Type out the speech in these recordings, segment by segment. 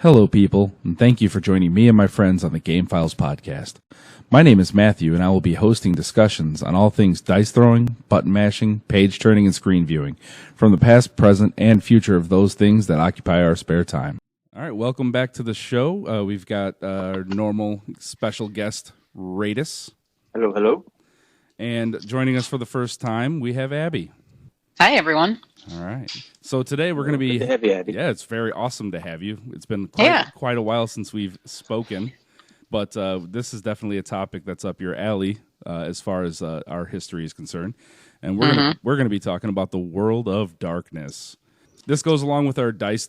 Hello, people, and thank you for joining me and my friends on the Gamefiles podcast. My name is Mathew, and I will be hosting discussions on all things dice throwing, button mashing, page turning, and screen viewing, from the past, present, and future of those things that occupy our spare time. All right, welcome back to the show. We've got our normal special guest, Radis. Hello, hello. And joining us for the first time, we have Abby. Hi, everyone. All right. So today we're going to be... Good to have you, Abby. Yeah, it's very awesome to have you. It's been quite a while since we've spoken, but this is definitely a topic that's up your alley as far as our history is concerned. And we're going to be talking about the world of darkness. This goes along with our dice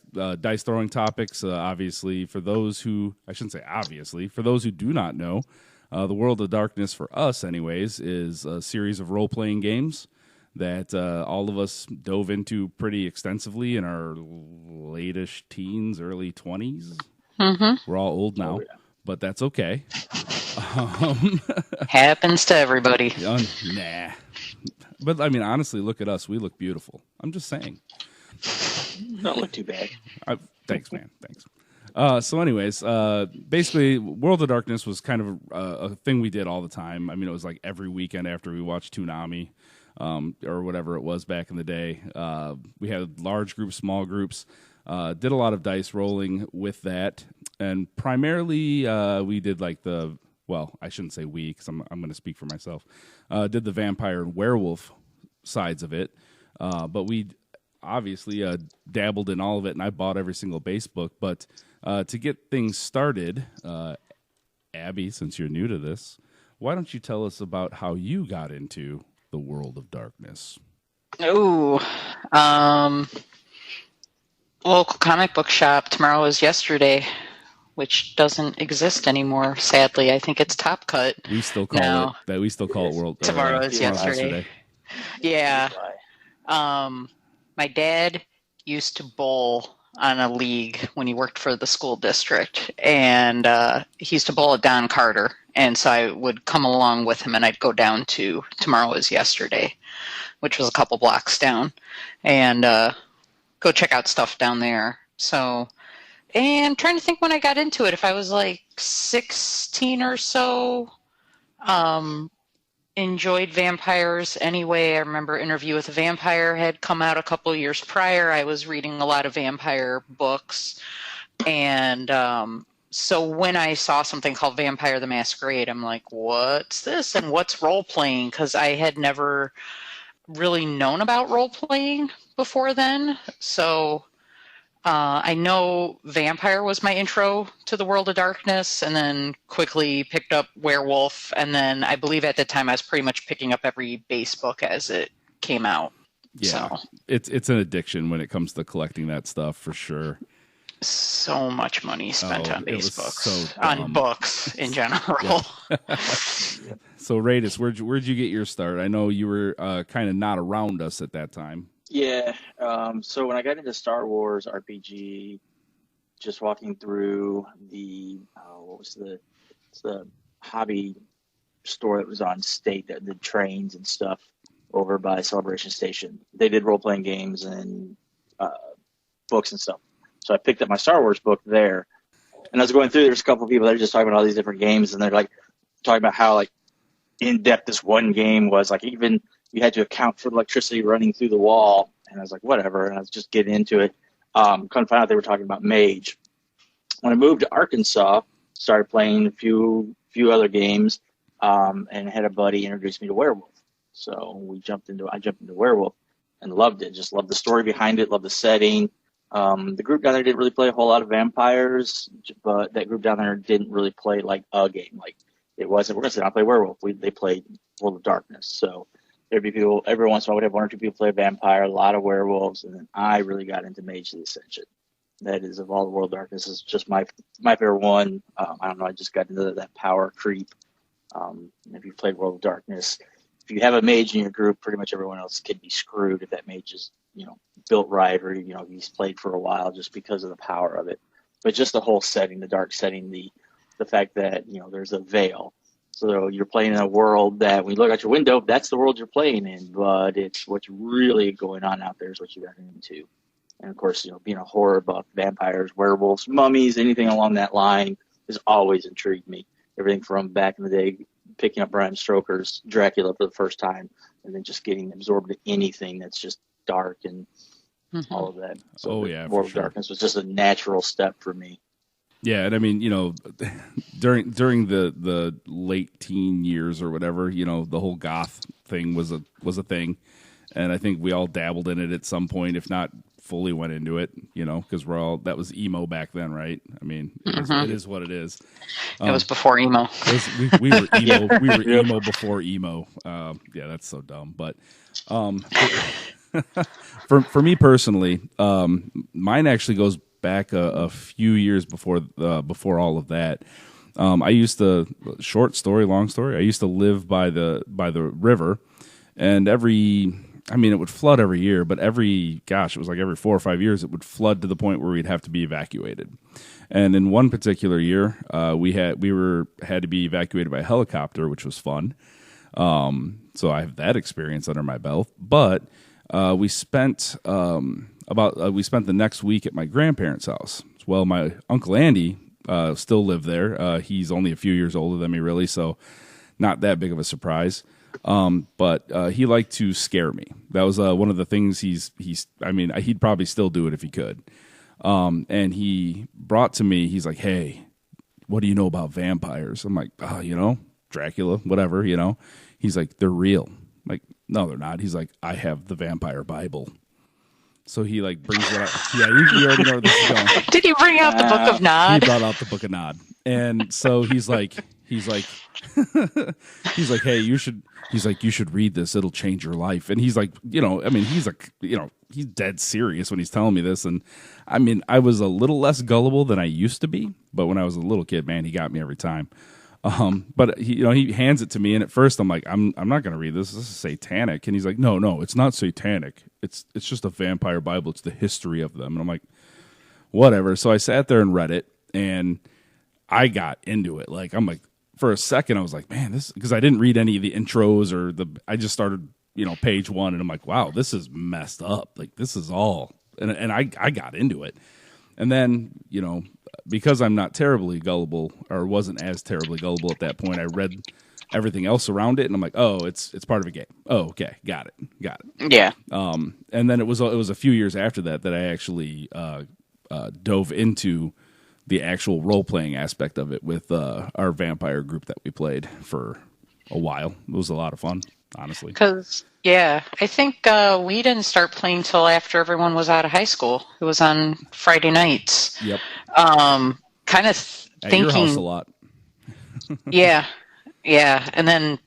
throwing topics. Obviously, for those who... I shouldn't say obviously. For those who do not know, the world of darkness, for us anyways, is a series of role-playing games that all of us dove into pretty extensively in our late-ish teens, early 20s. Mm-hmm. We're all old now, but that's okay. Happens to everybody. Nah. But, I mean, honestly, look at us. We look beautiful. I'm just saying. Don't look too bad. Thanks, man. Thanks. So anyways, basically, World of Darkness was kind of a thing we did all the time. I mean, it was like every weekend after we watched Toonami. Or whatever it was back in the day. We had large groups, small groups, did a lot of dice rolling with that. And primarily we did like I shouldn't say we because I'm going to speak for myself, did the vampire and werewolf sides of it. But we obviously dabbled in all of it, and I bought every single base book. But to get things started, Abby, since you're new to this, why don't you tell us about how you got into the world of darkness? Local comic book shop. Tomorrow is yesterday, which doesn't exist anymore. Sadly, I think it's Top Cut. We still call it world. Tomorrow is yesterday. Yeah. My dad used to bowl on a league when he worked for the school district, and he used to bowl at Don Carter. And so I would come along with him, and I'd go down to Tomorrow is Yesterday, which was a couple blocks down, and go check out stuff down there. So, and trying to think when I got into it, if I was like 16 or so, enjoyed vampires anyway. I remember Interview with a Vampire had come out a couple years prior. I was reading a lot of vampire books, and so when I saw something called Vampire the Masquerade, I'm like, what's this? And what's role-playing? Because I had never really known about role-playing before then. So I know Vampire was my intro to the world of darkness, and then quickly picked up Werewolf. And then I believe at the time I was pretty much picking up every base book as it came out. Yeah, so. It's an addiction when it comes to collecting that stuff, for sure. So much money spent on base books, so on books in general. Yeah. So, Radis, where'd you get your start? I know you were kind of not around us at that time. Yeah. So when I got into Star Wars RPG, just walking through the the hobby store that was on State that did trains and stuff over by Celebration Station. They did role playing games and books and stuff. So I picked up my Star Wars book there, and I was going through. There's a couple of people that are just talking about all these different games, and they're like talking about how like in depth this one game was. Like even you had to account for the electricity running through the wall, and I was like, whatever. And I was just getting into it. Come to find out they were talking about Mage. When I moved to Arkansas, started playing a few other games, and had a buddy introduce me to Werewolf. So I jumped into Werewolf and loved it. Just loved the story behind it, loved the setting. The group down there didn't really play a whole lot of vampires, but that group down there didn't really play like a game. Like it wasn't, we're going to sit down and play Werewolf. They played World of Darkness. So there'd be people, every once in a while we'd have one or two people play vampire, a lot of werewolves, and then I really got into Mage the Ascension. That is, of all the World of Darkness, is just my favorite one. I don't know, I just got into that power creep. If you've played World of Darkness, if you have a mage in your group, pretty much everyone else can be screwed if that mage is, built right, or, he's played for a while just because of the power of it. But just the whole setting, the dark setting, the fact that, there's a veil. So you're playing in a world that when you look out your window, that's the world you're playing in, but it's what's really going on out there is what you got into. And of course, being a horror buff, vampires, werewolves, mummies, anything along that line has always intrigued me. Everything from back in the day, picking up Bram Stoker's Dracula for the first time, and then just getting absorbed into anything that's just dark and all of that. So World of Darkness was just a natural step for me. Yeah, and I mean, during the late teen years or whatever, the whole goth thing was a thing, and I think we all dabbled in it at some point, if not fully went into it, because that was emo back then, right? I mean, it is what it is. It was before emo. We were emo. We were emo before emo. Yeah, that's so dumb. But for me personally, mine actually goes back a few years before all of that. I used to long story. I used to live by the river, and it would flood every year, but it was like every 4 or 5 years, it would flood to the point where we'd have to be evacuated. And in one particular year, we had to be evacuated by a helicopter, which was fun. So I have that experience under my belt. But we spent the next week at my grandparents' house. Well, my Uncle Andy still lived there. He's only a few years older than me, really, so not that big of a surprise. But he liked to scare me. That was one of the things he'd probably still do it if he could. And he brought to me, he's like, "Hey, what do you know about vampires?" I'm like, Dracula, whatever, He's like, "They're real." I'm like, "No, they're not." He's like, "I have the vampire Bible." So he brings it up. Yeah, you already know where this is going. Did he bring out the Book of Nod? He brought out the Book of Nod. And so he's like, "Hey, you should read this. It'll change your life." And he's like, he's dead serious when he's telling me this. And I was a little less gullible than I used to be, but when I was a little kid, man, he got me every time. But he hands it to me, and at first I'm like, I'm not going to read this. This is satanic. And he's like, no, it's not satanic. It's just a vampire Bible. It's the history of them. And I'm like, whatever. So I sat there and read it, and I got into it. For a second, I was like, man, because I didn't read any of the intros I just started, page 1, and I'm like, wow, this is messed up. This is all, and I got into it. And then, because I'm not terribly gullible, or wasn't as terribly gullible at that point, I read everything else around it, and I'm like, oh, it's part of a game. Oh, okay, got it. Yeah. And then it was a few years after that I actually dove into the actual role-playing aspect of it with our vampire group that we played for a while. It was a lot of fun, honestly. Because, I think we didn't start playing till after everyone was out of high school. It was on Friday nights. Yep. Kind of thinking... At your house a lot. Yeah. And then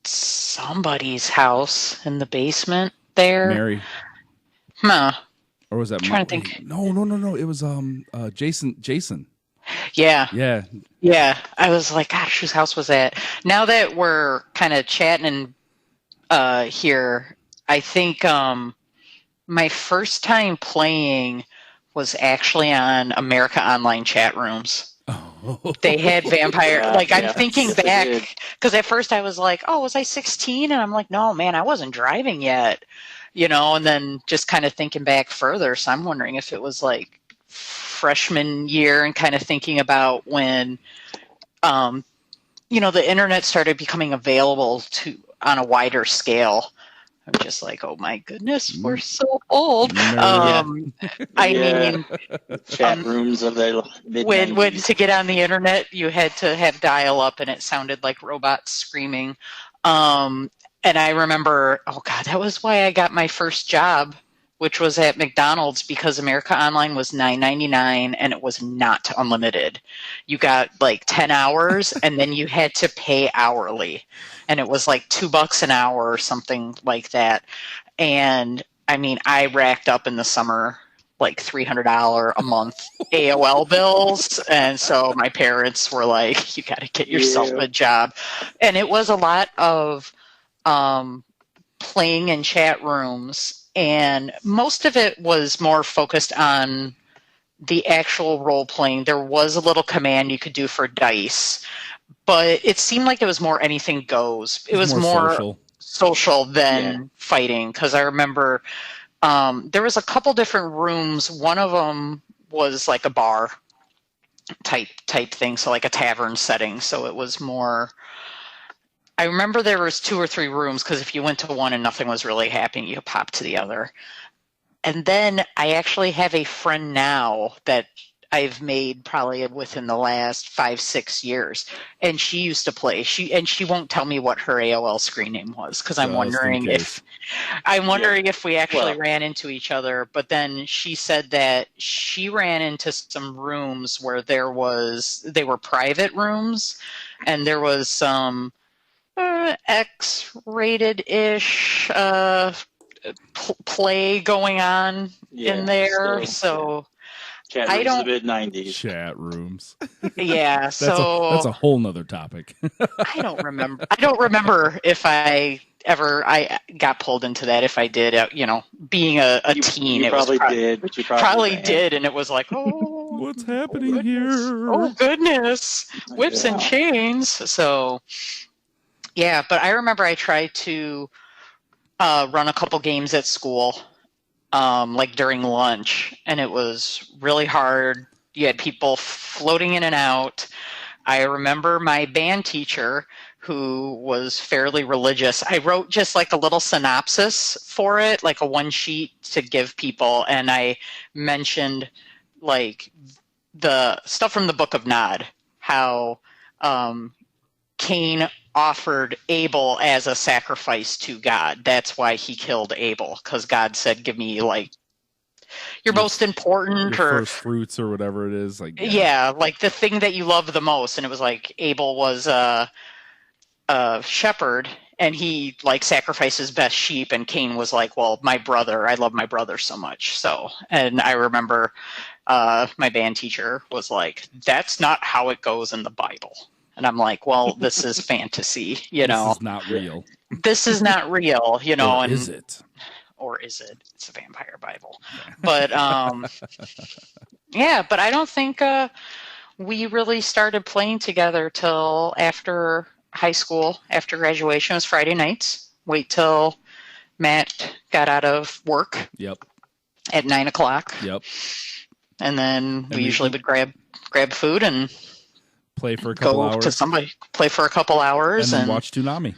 somebody's house in the basement there. Mary. Huh. Or was that? I'm trying to think. No. It was Jason. Yeah. Yeah. I was like, gosh, whose house was that? Now that we're kind of chatting here, I think my first time playing was actually on America Online chat rooms. Oh. They had vampire. I'm thinking back because at first I was like, "Oh, was I 16?" And I'm like, "No, man, I wasn't driving yet." And then just kind of thinking back further. So I'm wondering if it was freshman year and kind of thinking about when, the internet started becoming available on a wider scale. I'm just like, oh my goodness, we're so old. I mean, chat rooms of the when to get on the internet, you had to have dial up, and it sounded like robots screaming. And I remember, oh God, that was why I got my first job, which was at McDonald's, because America Online was $9.99 and it was not unlimited. You got 10 hours and then you had to pay hourly, and it was $2 an hour or something like that. And I mean, I racked up in the summer $300 a month AOL bills, and so my parents were like, "You got to get yourself a job." And it was a lot of playing in chat rooms, and most of it was more focused on the actual role playing. There was a little command you could do for dice, but it seemed like it was more anything goes. It was more social than fighting, because I remember there was a couple different rooms. One of them was like a bar type thing, so like a tavern setting. So it was more. I remember there was 2 or 3 rooms, because if you went to one and nothing was really happening, you pop to the other. And then I actually have a friend now that I've made probably within the last 5-6 years, and she used to play. She won't tell me what her AOL screen name was, because I'm wondering if we actually ran into each other. But then she said that she ran into some rooms where they were private rooms, and there was some X-rated-ish play going on in there. So. Chat rooms of the mid-90s. Chat rooms. Yeah, that's a whole nother topic. I don't remember if I got pulled into that. If I did, being a teen, you probably did. But you probably did, and it was like, oh, what's happening here? Oh goodness, whips and chains. So, yeah, but I remember I tried to run a couple games at school. Like during lunch, and it was really hard. You had people floating in and out. I remember my band teacher, who was fairly religious. I wrote just like a little synopsis for it, like a 1-sheet to give people, and I mentioned like the stuff from the Book of Nod, how Cain offered Abel as a sacrifice to God. That's why he killed Abel, because God said, give me like your most important your first fruits or whatever it is. Like like the thing that you love the most. And it was like Abel was a shepherd, and he like sacrificed his best sheep, and Cain was like, well, my brother, I love my brother so much. So, and I remember my band teacher was like, that's not how it goes in the Bible. And I'm like, well, this is fantasy, This is not real. This is not real, Or is it? Or is it? It's a vampire Bible. But, yeah, but I don't think we really started playing together till after high school, after graduation. It was Friday nights. Wait till Matt got out of work. Yep. At 9:00. Yep. And then we usually would grab food and play for a couple hours. Play for a couple hours. And then watch Toonami.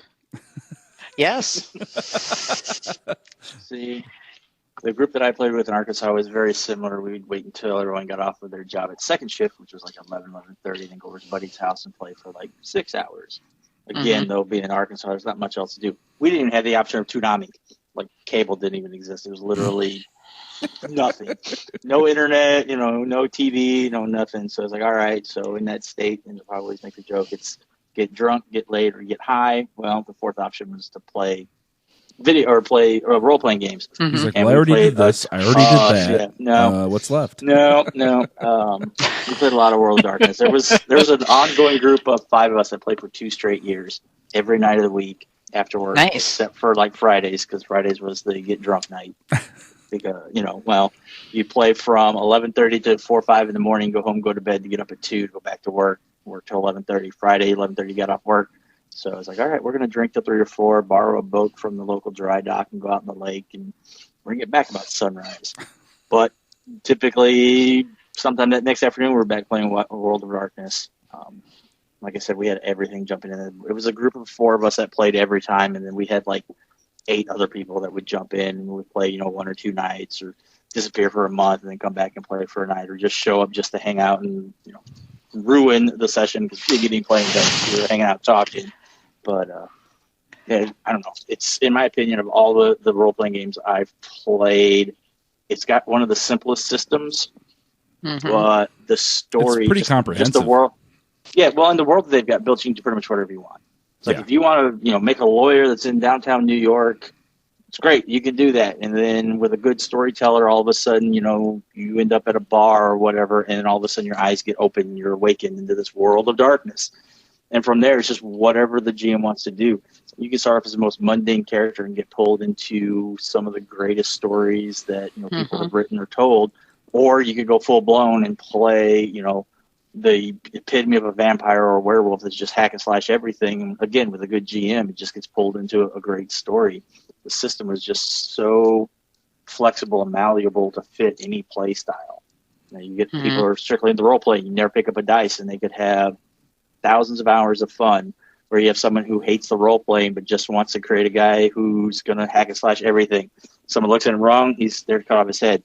Yes. See, the group that I played with in Arkansas was very similar. We'd wait until everyone got off of their job at second shift, which was like 11:30, then go over to buddy's house and play for like 6 hours. Again, though, being in Arkansas, there's not much else to do. We didn't even have the option of Toonami. Like, cable didn't even exist. It was literally nothing. No internet, no TV, no nothing. So I was like, all right. So in that state, and I always make the joke, it's get drunk, get laid, or get high. Well, the fourth option was to play video or play role-playing games. He's like, well, I already did this. I already did that. Yeah, no. What's left? No. We played a lot of World of Darkness. There was an ongoing group of 5 of us that played for 2 straight years, every night of the week after work, nice. Except for like Fridays, because Fridays was the get drunk night. Because you play from 11:30 to 4 or 5 in the morning, go home, go to bed, to get up at 2, to go back to work till 11:30. Friday, 11:30, get off work. So I was like, all right, we're going to drink till 3 or 4, borrow a boat from the local dry dock and go out in the lake and bring it back about sunrise. But typically, sometime that next afternoon, we're back playing World of Darkness. Like I said, we had everything jumping in. It was a group of 4 of us that played every time, and then we had like 8 other people that would jump in and would play, 1 or 2 nights, or disappear for a month and then come back and play for a night, or just show up just to hang out and, ruin the session because we didn't play games. We were hanging out talking. But, I don't know. It's, in my opinion, of all the role-playing games I've played, it's got one of the simplest systems, but the story... It's pretty comprehensive. Just the world. Yeah, well, in the world that they've got built, you can do pretty much whatever you want. It's like if you want to, make a lawyer that's in downtown New York, it's great. You can do that. And then with a good storyteller, all of a sudden, you end up at a bar or whatever, and all of a sudden your eyes get open and you're awakened into this world of darkness. And from there, it's just whatever the GM wants to do. You can start off as the most mundane character and get pulled into some of the greatest stories that people have written or told, or you could go full blown and play, the epitome of a vampire or a werewolf that's just hack and slash everything. And again, with a good GM, it just gets pulled into a great story. The system was just so flexible and malleable to fit any play style. You get people who are strictly into role play. You never pick up a dice, and they could have thousands of hours of fun. Or you have someone who hates the role playing but just wants to create a guy who's going to hack and slash everything. Someone looks at him wrong, he's there to cut off his head.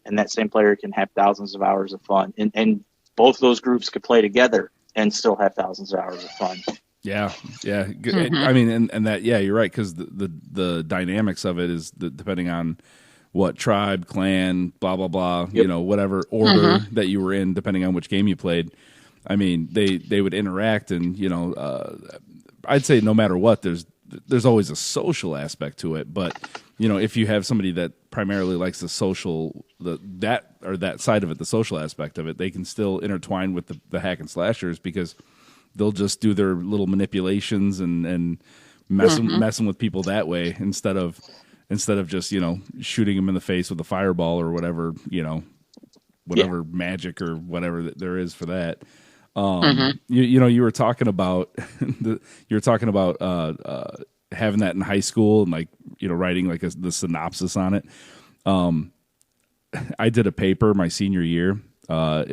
And that same player can have thousands of hours of fun. And both those groups could play together and still have thousands of hours of fun. Yeah. I mean, and that, you're right, because the dynamics of it is depending on what tribe, clan, blah, blah, blah, whatever order that you were in, depending on which game you played. I mean, they would interact, and I'd say no matter what, there's always a social aspect to it. But if you have somebody that primarily likes the social, that side of it, the social aspect of it, they can still intertwine with the hack and slashers, because they'll just do their little manipulations and messing with people that way instead of just shooting them in the face with a fireball or whatever magic or whatever there is for that. You were talking about having that in high school and writing the synopsis on it. I did a paper my senior year. I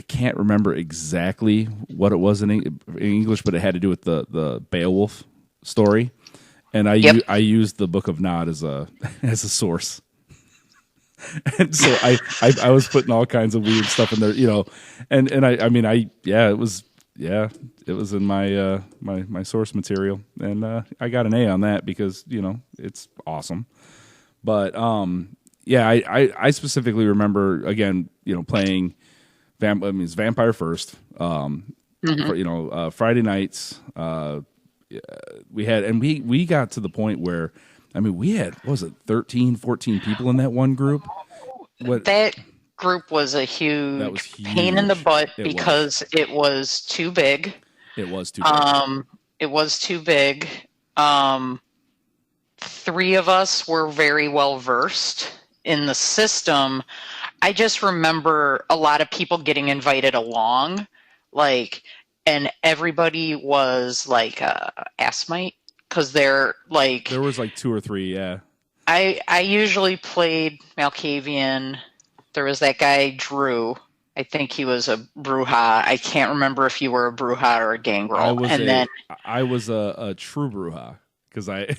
can't remember exactly what it was in English, but it had to do with the Beowulf story, and I used the Book of Nod as a source. And so I was putting all kinds of weird stuff in there, and it was in my my source material, and I got an A on that because it's awesome. But I specifically remember again playing Vampire First. Friday nights we got to the point where we had, what was it, 13, 14 people in that one group? That group was a huge pain in the butt because it was too big. It was too big. It was too big. 3 of us were very well versed in the system. I just remember a lot of people getting invited along, and everybody was Asmite. Because they're there was 2 or 3, yeah. I usually played Malkavian. There was that guy Drew. I think he was a Bruja. I can't remember if you were a Bruja or a Gangrel. I was a true Bruja because they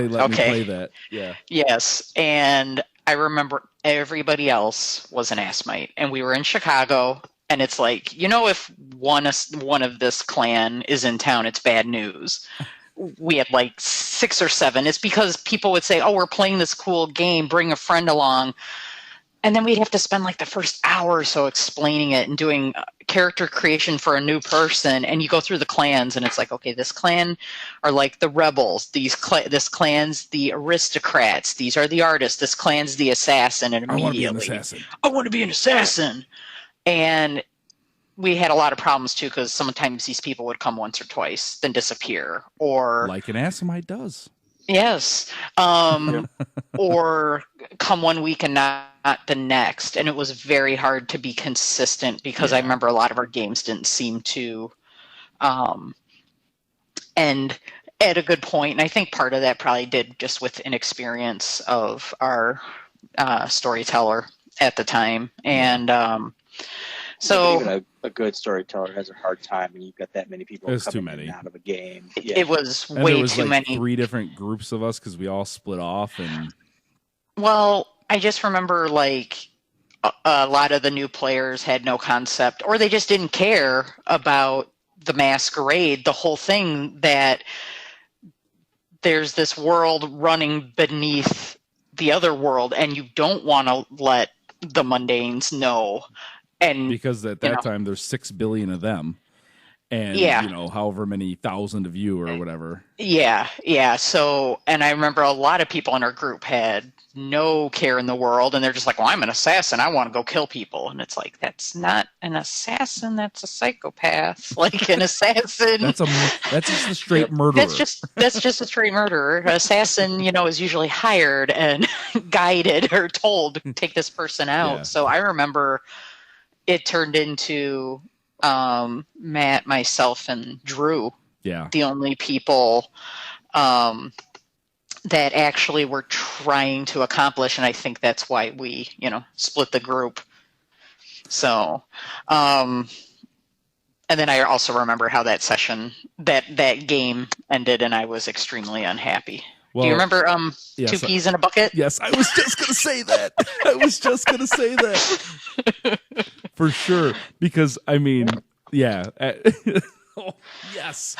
let me play that. Yeah. Yes, and I remember everybody else was an Asmite, and we were in Chicago. And it's if one of this clan is in town, it's bad news. We had 6 or 7. It's because people would say, "Oh, we're playing this cool game. Bring a friend along," and then we'd have to spend the first hour or so explaining it and doing character creation for a new person. And you go through the clans, and it's okay, this clan are the rebels. This clan's the aristocrats. These are the artists. This clan's the assassin. And immediately, I want to be an assassin. And we had a lot of problems too, because sometimes these people would come once or twice, then disappear, or like an Assamite does. Yes, or come one week and not the next, and it was very hard to be consistent because I remember a lot of our games didn't seem to end at a good point, and I think part of that probably did just with inexperience of our storyteller at the time, and so even a good storyteller has a hard time when you've got that many people coming in and out of a game. Yeah. It was way too many. 3 different groups of us because we all split off. And well, I just remember a lot of the new players had no concept, or they just didn't care about the Masquerade, the whole thing that there's this world running beneath the other world, and you don't want to let the mundanes know. And because at that time there's 6 billion of them, and however many thousand of you or whatever. Yeah. So, and I remember a lot of people in our group had no care in the world, and they're just well, I'm an assassin. I want to go kill people, and it's that's not an assassin. That's a psychopath. An assassin. that's just a straight murderer. That's just a straight murderer. An assassin, is usually hired and guided or told to take this person out. Yeah. So I remember it turned into Matt, myself, and Drew. Yeah. The only people that actually we're trying to accomplish, and I think that's why we, split the group. So, and then I also remember how that session, that game ended, and I was extremely unhappy. Well, do you remember yes, 2 peas in a bucket? Yes, I was just going to say that. For sure. Because, I mean, yeah. Oh, yes.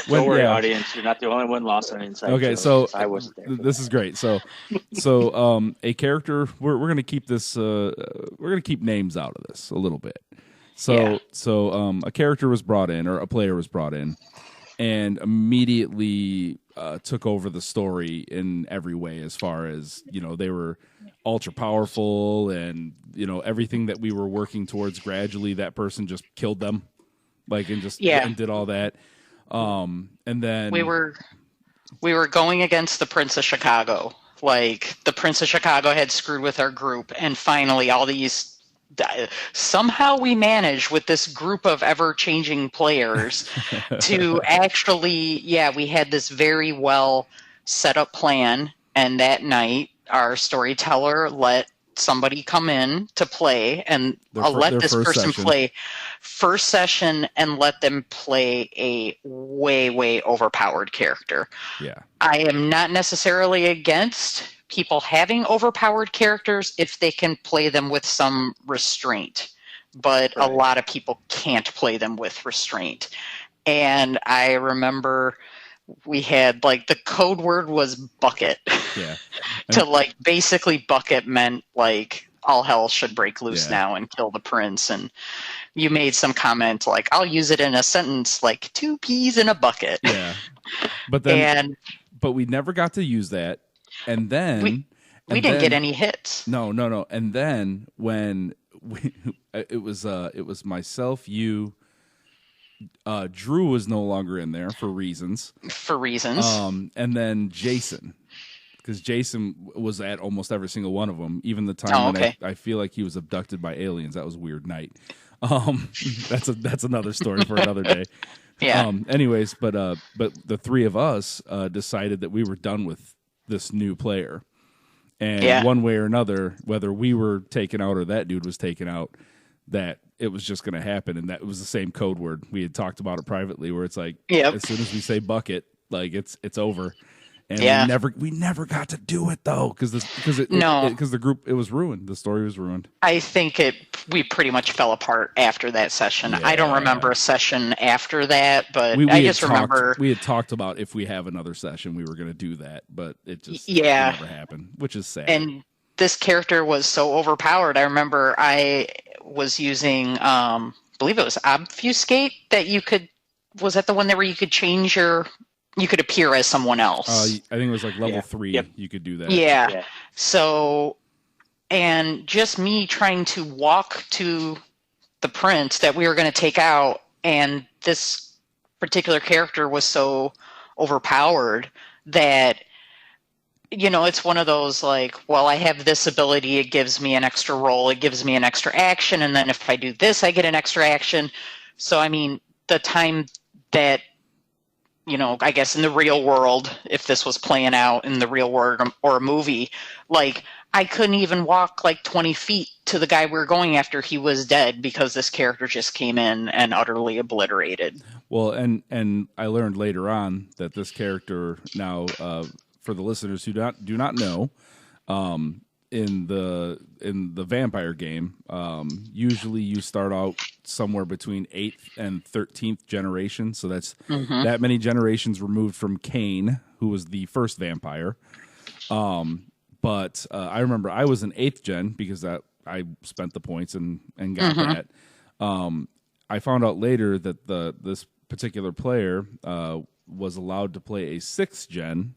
Don't worry, audience. You're not the only one lost on inside. Okay, jokes. so I wasn't there. This is great. So, a character. We're going to keep this. We're going to keep names out of this a little bit. So, a character was brought in, or a player was brought in, and immediately took over the story in every way. As far as they were ultra powerful, and everything that we were working towards gradually, that person just killed them. And did all that, and then we were going against the Prince of Chicago. Like, the Prince of Chicago had screwed with our group, and finally, all these somehow we managed with this group of ever-changing players to actually, we had this very well set up plan, and that night, our storyteller let somebody come in to play, and let this person play first session and let them play a way, way overpowered character. Yeah. I am not necessarily against people having overpowered characters if they can play them with some restraint, but a lot of people can't play them with restraint. And I remember we had, the code word was bucket. Yeah. Basically bucket meant, all hell should break loose now and kill the prince. And you made some comment I'll use it in a sentence 2 peas in a bucket. Yeah. But then, but we never got to use that. And then we didn't get any hits. No. And then when it was myself, you, Drew was no longer in there for reasons. And then Jason, because Jason was at almost every single one of them, even the time when I feel like he was abducted by aliens. That was a weird night. That's another story for another day. Yeah. Anyways, but the three of us decided that we were done with this new player, and one way or another, whether we were taken out or that dude was taken out, that it was just going to happen, and that was the same code word. We had talked about it privately, where it's as soon as we say bucket, it's over. And we never got to do it though, because the group, it was ruined. The story was ruined. I think we pretty much fell apart after that session. Yeah. I don't remember a session after that, but I just remember we had talked about if we have another session, we were going to do that, but it just never happened, which is sad. And this character was so overpowered. I remember I was using, I believe it was Obfuscate, that you could. Was that the one where you could change you could appear as someone else? I think it was level 3. Yep. You could do that. Yeah. So, and just me trying to walk to the prince that we were going to take out, and this particular character was so overpowered that, it's one of those I have this ability, it gives me an extra roll, it gives me an extra action, and then if I do this, I get an extra action. So, I mean, the time that, I guess in the real world, if this was playing out in the real world or a movie, I couldn't even walk 20 feet to the guy we were going after. He was dead because this character just came in and utterly obliterated. Well, and I learned later on that this character now, for the listeners who do not know, in the vampire game, usually you start out somewhere between 8th and 13th generation, so that's that many generations removed from Cain, who was the first vampire. But I remember I was in 8th gen because I spent the points and got that. I found out later that this particular player was allowed to play a 6th gen.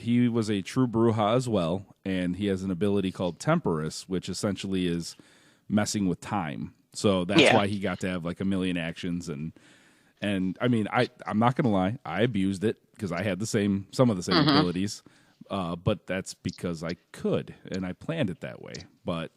He was a true Bruja as well, and he has an ability called Temporus, which essentially is messing with time. So that's why he got to have a million actions, and I mean, I'm not gonna lie, I abused it because I had some of the same abilities, but that's because I could and I planned it that way. But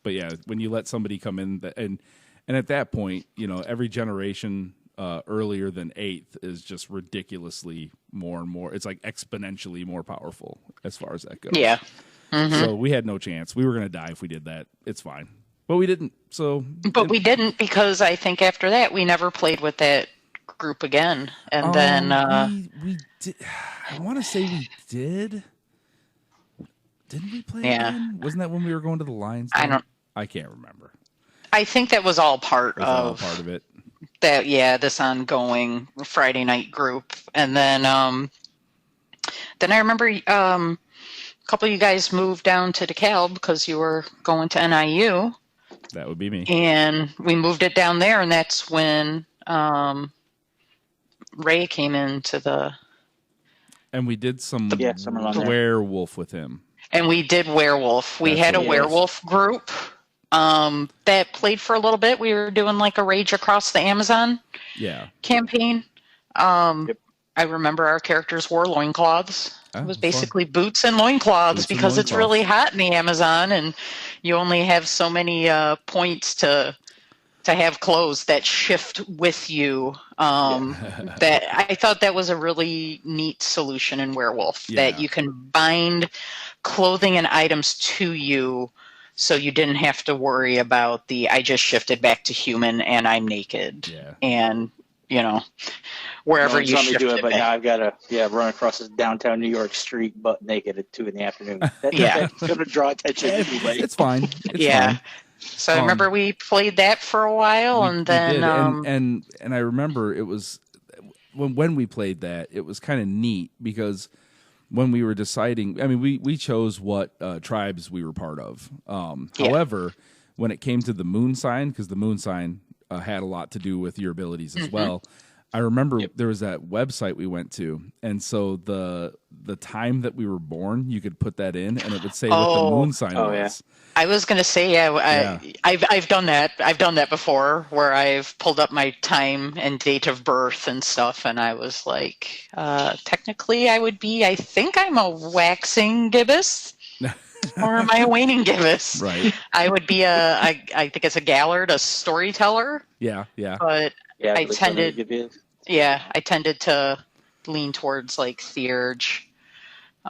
yeah, when you let somebody come in and at that point, every generation earlier than 8th is just ridiculously more and more. It's like exponentially more powerful as far as that goes. Yeah. So we had no chance. We were going to die if we did that. It's fine. But we didn't. But we didn't, because I think after that we never played with that group again. And then we did. I want to say we did. Didn't we play Yeah. again? Wasn't that when we were going to the Lions? I can't remember. I think that was all part Was that all of part of it? that. Yeah, this ongoing Friday night group. And then I remember a couple of you guys moved down to DeKalb because you were going to NIU. That would be me. And we moved it down there, and that's when Ray came into the... And we did some somewhere along there. werewolf with him. And we did Werewolf. We That's had a what it Werewolf group that played for a little bit. We were doing like a Rage Across the Amazon campaign. I remember our characters wore loincloths. It was basically boots and loincloths because it's really hot in the Amazon, and you only have so many points to have clothes that shift with you. That I thought that was a really neat solution in Werewolf, that you can bind clothing and items to you, so you didn't have to worry about I just shifted back to human and I'm naked. And wherever you shifted do it, but now I've got to run across this downtown New York street butt naked at 2 p.m. That's going to draw attention anybody. It's fine. It's fine. So I remember we played that for a while, and then and I remember it was when we played that, it was kind of neat because when we were deciding, I mean, we chose what tribes we were part of. However, when it came to the moon sign, because the moon sign had a lot to do with your abilities as well. I remember there was that website we went to, and so the time that we were born, you could put that in, and it would say what the moon sign was. I was going to say, I've done that. I've done that before, where I've pulled up my time and date of birth and stuff, and I was like, technically, I think I'm a waxing gibbous. Or am I a waning gibbous? Right. I would be I think it's a Gallard, a storyteller. Yeah. But I tended to lean towards like Theurge,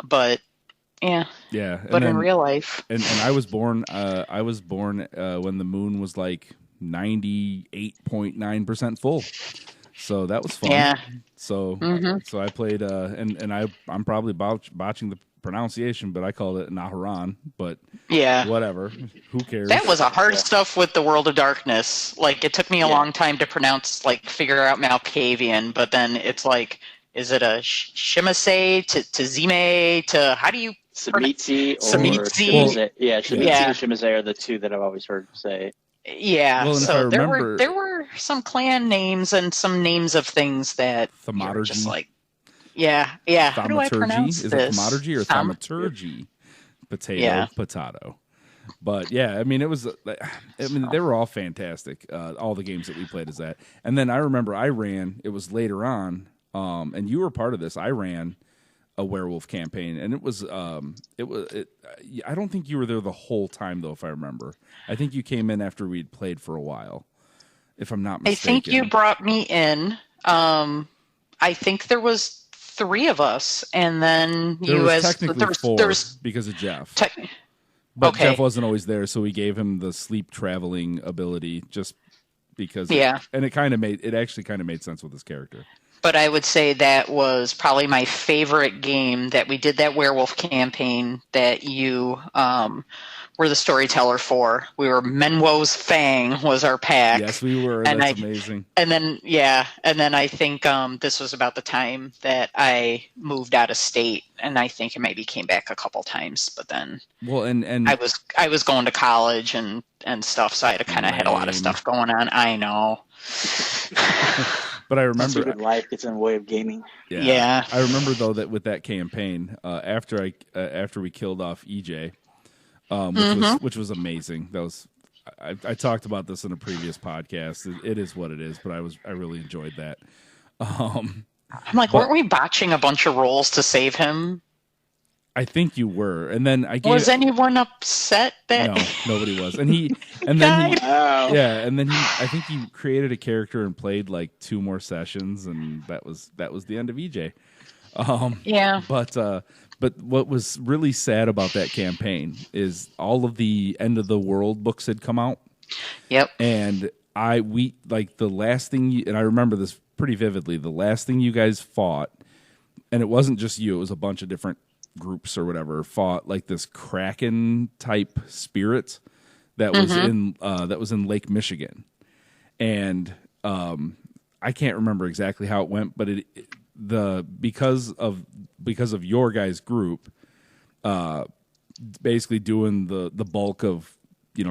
but but in real life, and I was born when the moon was like 98.9% full, so that was fun. Yeah. So I played and I'm probably botching the pronunciation, but I called it Naharan, but whatever, who cares? That was a hard stuff with the World of Darkness. Like, it took me a long time to pronounce, like, figure out Malkavian, but then it's like, is it a Shimase to Zime to, how do you Samitsi or Samitsi? Samitsi and Shimase are the two that I've always heard say. Well, so there were some clan names and some names of things that were just like, how do I pronounce this? Is it thaumaturgy or thaumaturgy? Potato. But I mean, it was. They were all fantastic. All the games that we played as that. And then I remember I ran. It was later on, and you were part of this. I ran a werewolf campaign, and it was. I don't think you were there the whole time, though. If I remember, I think you came in after we'd played for a while. If I'm not mistaken, I think you brought me in. I think there was 3 of us, and then there was technically 4 because of Jeff. But Jeff wasn't always there, so we gave him the sleep traveling ability just because. And it actually kind of made sense with his character. But I would say that was probably my favorite game that we did, that werewolf campaign that you were the storyteller for. We were Menwo's Fang was our pack. Yes, we were. That's amazing. And then I think this was about the time that I moved out of state, and I think it maybe came back a couple times. But then, and I was going to college and stuff, so I had a lot of stuff going on. I know. But I remember life gets in the way of gaming. Yeah. I remember though that with that campaign, after we killed off EJ, which was amazing. That was I talked about this in a previous podcast. It is what it is, but I really enjoyed that. I'm like, weren't we botching a bunch of rolls to save him? I think you were, and then I gave. Was anyone upset that? No, nobody was, and then Wow. I think he created a character and played like 2 more sessions, and that was the end of EJ. Yeah. But what was really sad about that campaign is all of the End of the World books had come out. Yep. And we the last thing, and I remember this pretty vividly, the last thing you guys fought, and it wasn't just you, it was a bunch of different groups or whatever, fought like this Kraken type spirit that was in Lake Michigan. And I can't remember exactly how it went, but because of your guys' group basically doing the bulk of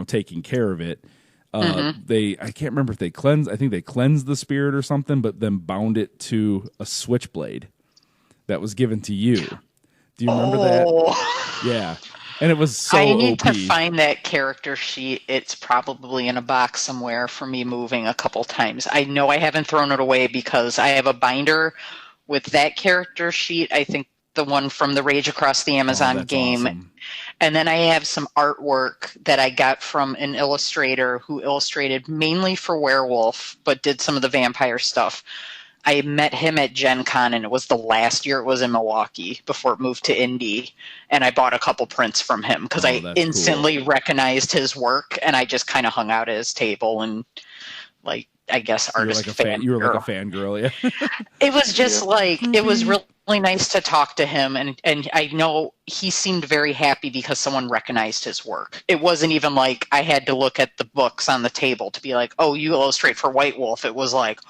taking care of it, I can't remember if they cleansed, I think they cleansed the spirit or something, but then bound it to a switchblade that was given to you. Do you remember that? Yeah. And it was so I need OP. to find that character sheet. It's probably in a box somewhere for me moving a couple times. I know I haven't thrown it away because I have a binder with that character sheet. I think the one from the Rage Across the Amazon game. Awesome. And then I have some artwork that I got from an illustrator who illustrated mainly for Werewolf, but did some of the vampire stuff. I met him at Gen Con, and it was the last year it was in Milwaukee before it moved to Indy. And I bought a couple prints from him because I instantly recognized his work, and I just kind of hung out at his table and, like, I guess artist fan. You were like a fangirl, yeah. It was just it was really nice to talk to him, and I know he seemed very happy because someone recognized his work. It wasn't even like I had to look at the books on the table to be like, oh, you illustrate for Whitewolf. It was like,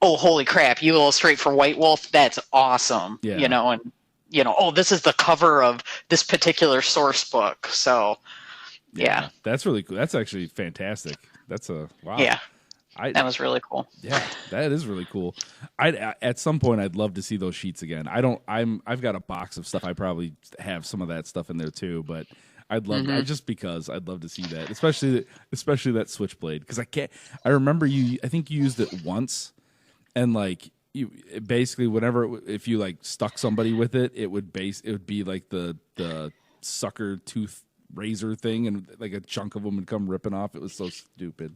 oh, holy crap, you illustrate for Whitewolf? That's awesome. Yeah. Oh, this is the cover of this particular source book. So, yeah. That's really cool. That's actually fantastic. That's wow. Yeah. That was really cool. Yeah, that is really cool. At some point I'd love to see those sheets again. I've got a box of stuff. I probably have some of that stuff in there too, but I'd love just because I'd love to see that, especially that switchblade, because I remember I think you used it once, and like you basically if you like stuck somebody with it, it would be like the sucker tooth razor thing, and like a chunk of them would come ripping off. It was so stupid.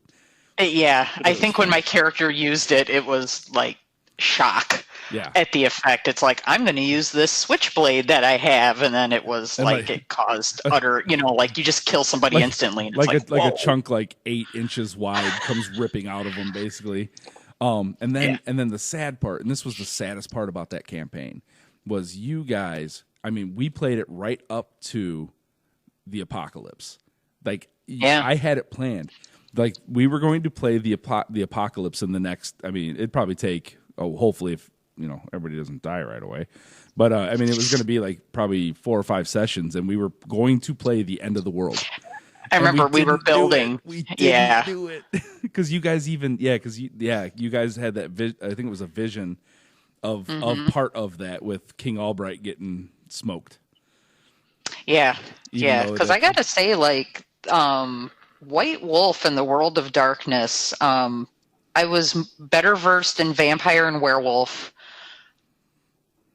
Yeah, I think when my character used it, it was like shock at the effect. It's like, I'm going to use this switchblade that I have, and then it was like it caused utter, like you just kill somebody instantly. And it's like a chunk like 8 inches wide comes ripping out of them, basically. And then the sad part, and this was the saddest part about that campaign, was you guys. I mean, we played it right up to the apocalypse. Like, I had it planned. Like, we were going to play the apocalypse in the next. I mean, it'd probably take. Hopefully, if everybody doesn't die right away. But I mean, it was going to be like probably 4 or 5 sessions, and we were going to play the End of the World. I remember we were building. We didn't do it because you guys you guys had that. I think it was a vision of part of that with King Albright getting smoked. Yeah, because I got to say, like, White Wolf in the World of Darkness, I was better versed in vampire and werewolf.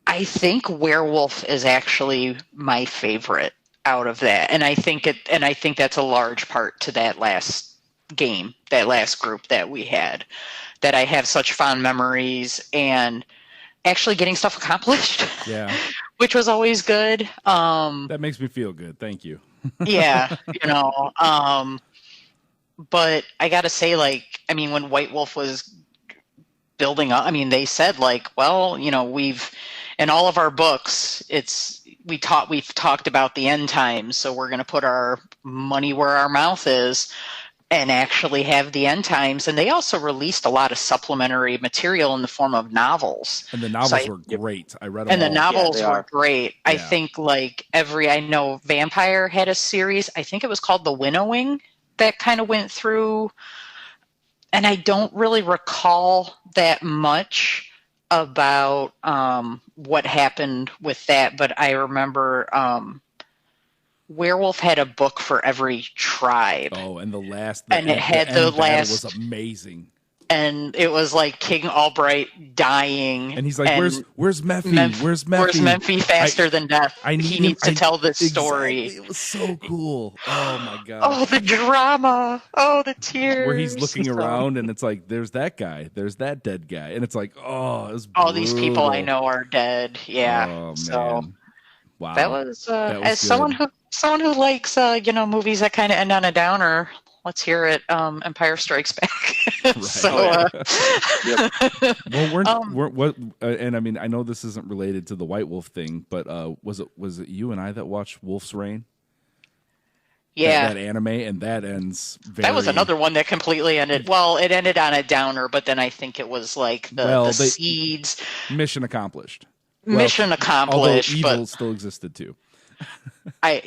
I think werewolf is actually my favorite out of that, and I think that's a large part to that last game, that last group that we had, that I have such fond memories and actually getting stuff accomplished. Yeah. Which was always good. That makes me feel good. Thank you. Yeah, but I got to say, like, I mean, when White Wolf was building up, I mean, they said, like, well, we've, in all of our books, we've talked about the end times, so we're going to put our money where our mouth is and actually have the end times. And they also released a lot of supplementary material in the form of novels. And the novels were great. I read them and all. The novels were great. Yeah. I think, like, I know Vampire had a series, I think it was called The Winnowing, that kind of went through, and I don't really recall that much about what happened with that, but I remember Werewolf had a book for every tribe. Oh, and it had the last was amazing. and it was like King Albright dying, and he's like, "Where's Mathew? Where's Mathew? Where's Mathew faster than death? He needs to tell this story." Exactly. It was so cool. Oh my god! Oh, the drama! Oh, the tears! Where he's looking around, and it's like, "There's that guy. There's that dead guy," and it's like, "Oh, it was all these people I know are dead." Yeah. Oh man! So wow. That was as good. someone who likes movies that kind of end on a downer. Let's hear it. Empire Strikes Back. Right. So, well, and I mean, I know this isn't related to the Whitewolf thing, but was it you and I that watched Wolf's Reign? Yeah, that anime, and that ends. That was another one that completely ended. Well, it ended on a downer, but then I think it was like the seeds. Mission accomplished. Mission accomplished. Although evil but still existed too. I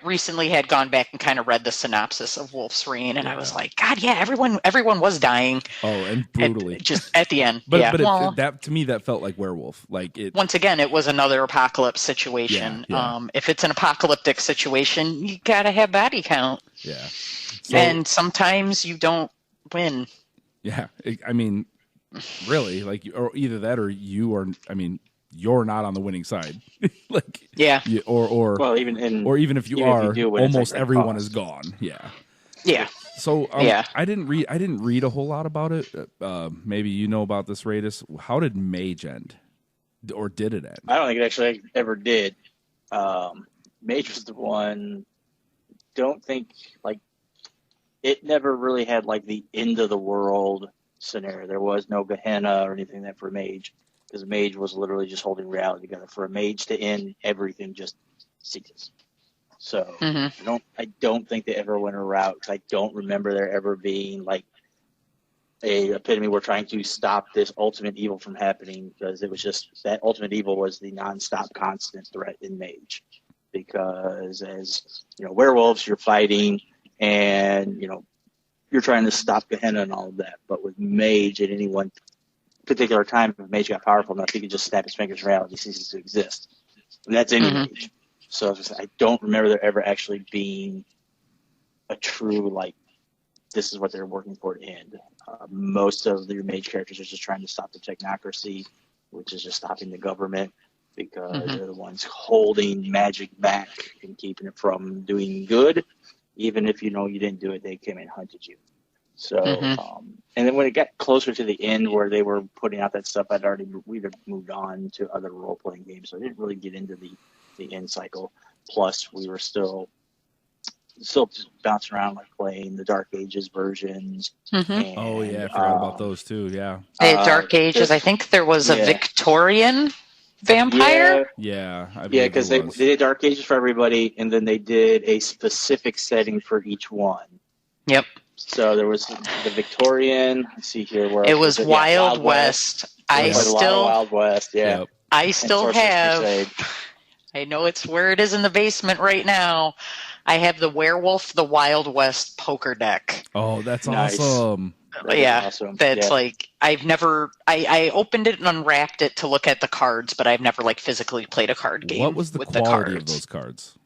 recently had gone back and kind of read the synopsis of Wolf's Reign, and I was like, God, yeah, everyone was dying. Oh, and brutally, just at the end. But that to me, that felt like Werewolf. Like it. Once again, it was another apocalypse situation. If it's an apocalyptic situation, you gotta have body count. Yeah, and sometimes you don't win. Yeah, I mean, really, like, or either that, or you are. I mean, you're not on the winning side. Like, yeah, or even if you are, almost everyone is gone. Yeah. So I didn't read a whole lot about it. Maybe you know about this, Radis. How did Mage end, or did it end? I don't think it actually ever did. Mage was the one. Don't think like it never really had like the end of the world scenario. There was no Gehenna or anything that for Mage. Because Mage was literally just holding reality together. For a mage to end, everything just ceases. So I don't think they ever went a route. Because I don't remember there ever being like a epitome. We're trying to stop this ultimate evil from happening. Because it was just that ultimate evil was the nonstop, constant threat in Mage. Because as werewolves, you're fighting, and you're trying to stop Gehenna and all of that. But with Mage, at any one particular time, if Mage got powerful enough, he could just snap his fingers and reality ceases to exist. And that's any Mage. So I don't remember there ever actually being a true, like, this is what they're working for to end. Most of your Mage characters are just trying to stop the technocracy, which is just stopping the government, because they're the ones holding magic back and keeping it from doing good. Even if you didn't do it, they came and hunted you. So, and then when it got closer to the end where they were putting out that stuff, we'd have moved on to other role-playing games. So I didn't really get into the end cycle. Plus, we were still bouncing around, like playing the Dark Ages versions. And, oh, yeah, I forgot about those too, yeah. The Dark Ages, I think there was a Victorian vampire? Yeah, because they did Dark Ages for everybody, and then they did a specific setting for each one. Yep. So there was the Victorian. Let's see here. Where it was Wild West. Wild West. Yeah. Yep. I still have. Crusade. I know it's where it is in the basement right now. I have the Werewolf, the Wild West poker deck. Oh, that's awesome. Awesome. That's like I've never. I opened it and unwrapped it to look at the cards, but I've never like physically played a card game. What was the quality of those cards?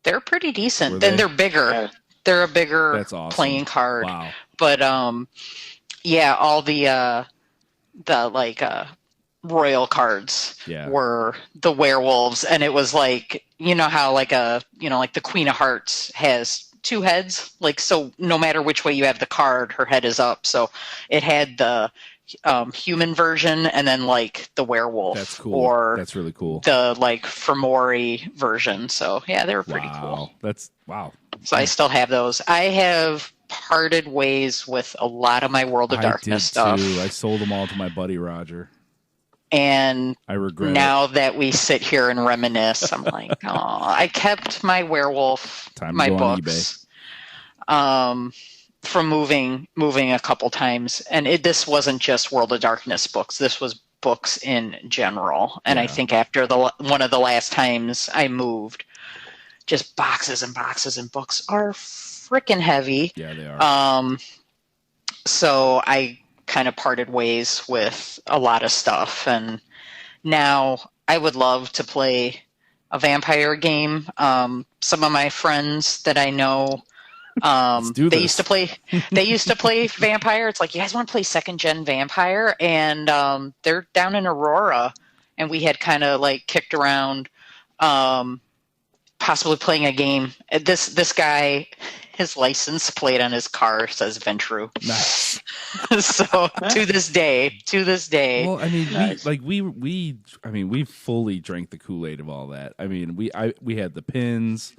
They're pretty decent. Then they're bigger. Yeah. They're a bigger playing card. Wow. But all the royal cards were the werewolves, and it was like how like the Queen of Hearts has two heads, like, so no matter which way you have the card, her head is up. So it had the human version and then like the werewolf. That's cool. Or that's really cool. The like Fomori version. So yeah, they were pretty cool. That's wow. So I still have those. I have parted ways with a lot of my World of Darkness stuff. Too. I sold them all to my buddy Roger. And I regret now that we sit here and reminisce, I'm like, oh, I kept my Werewolf, my books, from moving a couple times. And this wasn't just World of Darkness books. This was books in general. And I think after one of the last times I moved, just boxes and boxes and books are freaking heavy. Yeah, they are. So I kind of parted ways with a lot of stuff, and now I would love to play a vampire game. Some of my friends that I know do They this. used to play. They used to play Vampire. It's like, you guys want to play second gen Vampire, and they're down in Aurora, and we had kind of like kicked around, possibly playing a game. This guy, his license plate on his car says Ventru. Nice. So to this day. Well, I mean, Nice. we fully drank the Kool-Aid of all that. I mean, we had the pins.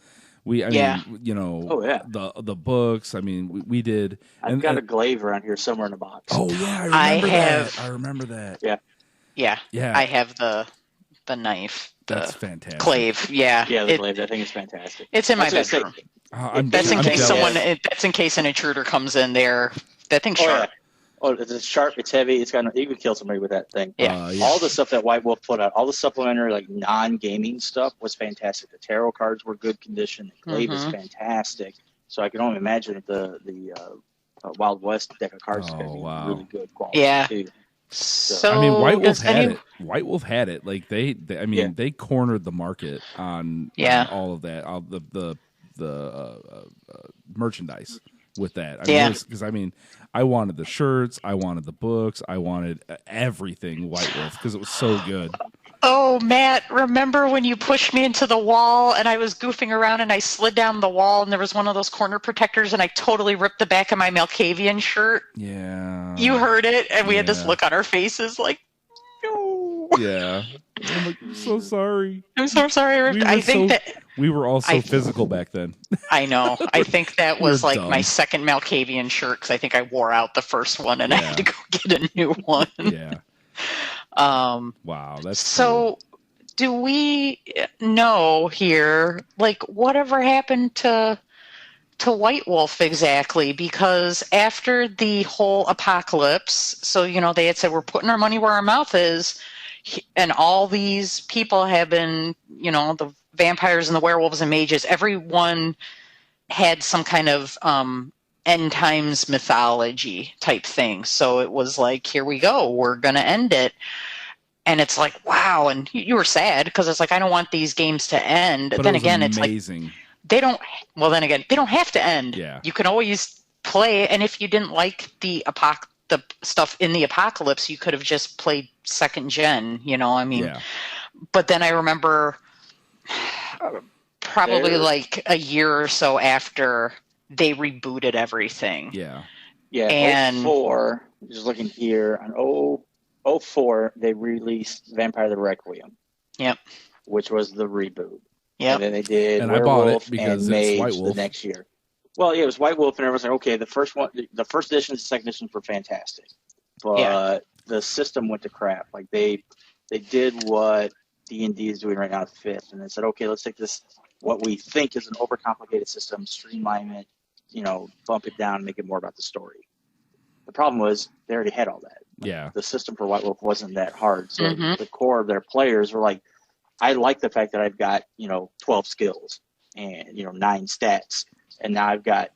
Yeah. Mean, you know, Oh, yeah. the books. I mean, we did. I've got a glaive around here somewhere in the box. Oh yeah, I remember that. Yeah. I have the knife. That's fantastic. Glaive. Yeah. Yeah, the glaive. I think it's fantastic. It's in my That's what I bedroom. say. That's in I'm case jealous. That's in case an intruder comes in there. That thing's sharp. Yeah. Oh, it's sharp. It's heavy. It's got. You can kill somebody with that thing. Yeah. All the stuff that Whitewolf put out, all the supplementary, like non-gaming stuff, was fantastic. The tarot cards were good condition. The glaive is fantastic. So I can only imagine that the Wild West deck of cards is going to be really good quality. Yeah. Too. So I mean, Whitewolf had it. Whitewolf had it. Like they they cornered the market on all of that. All the merchandise with that. Because I wanted the shirts, I wanted the books, I wanted everything Whitewolf because it was so good. Oh, Matt, remember when you pushed me into the wall and I was goofing around and I slid down the wall and there was one of those corner protectors and I totally ripped the back of my Malkavian shirt? Yeah. You heard it, and we had this look on our faces like, no. Yeah. I'm like, I'm so sorry. I'm so sorry. I think we were all so physical back then. I know. I think that was We're like dumb. my second Malkavian shirt because I think I wore out the first one and I had to go get a new one. Yeah. Wow, that's so. Cool. Do we know here, like, whatever happened to Whitewolf exactly? Because after the whole apocalypse, so they had said we're putting our money where our mouth is, and all these people have been, the vampires and the werewolves and mages, everyone had some kind of end times mythology type thing. So it was like, here we go, we're going to end it. And it's like, wow. And you were sad because it's like, I don't want these games to end. But then it was again, amazing. It's like, they don't, well, then again, they don't have to end. Yeah. You can always play. And if you didn't like the stuff in the apocalypse, you could have just played second gen, But then I remember probably like a year or so after they rebooted everything. Yeah. Yeah. And 04, just looking here on 04, they released Vampire the Requiem. Yep. Which was the reboot. Yep. And then they did And Werewolf I bought it because and Mage it's Whitewolf the next year. Well, yeah, it was Whitewolf, and everyone's like, okay, the first edition and the second edition were fantastic. But the system went to crap. Like they did what D&D is doing right now at 5th, and they said, okay, let's take this, what we think is an overcomplicated system, streamline it, bump it down, and make it more about the story. The problem was they already had all that. Yeah. The system for Whitewolf wasn't that hard. So the core of their players were like, I like the fact that I've got, 12 skills and, 9 stats. And now I've got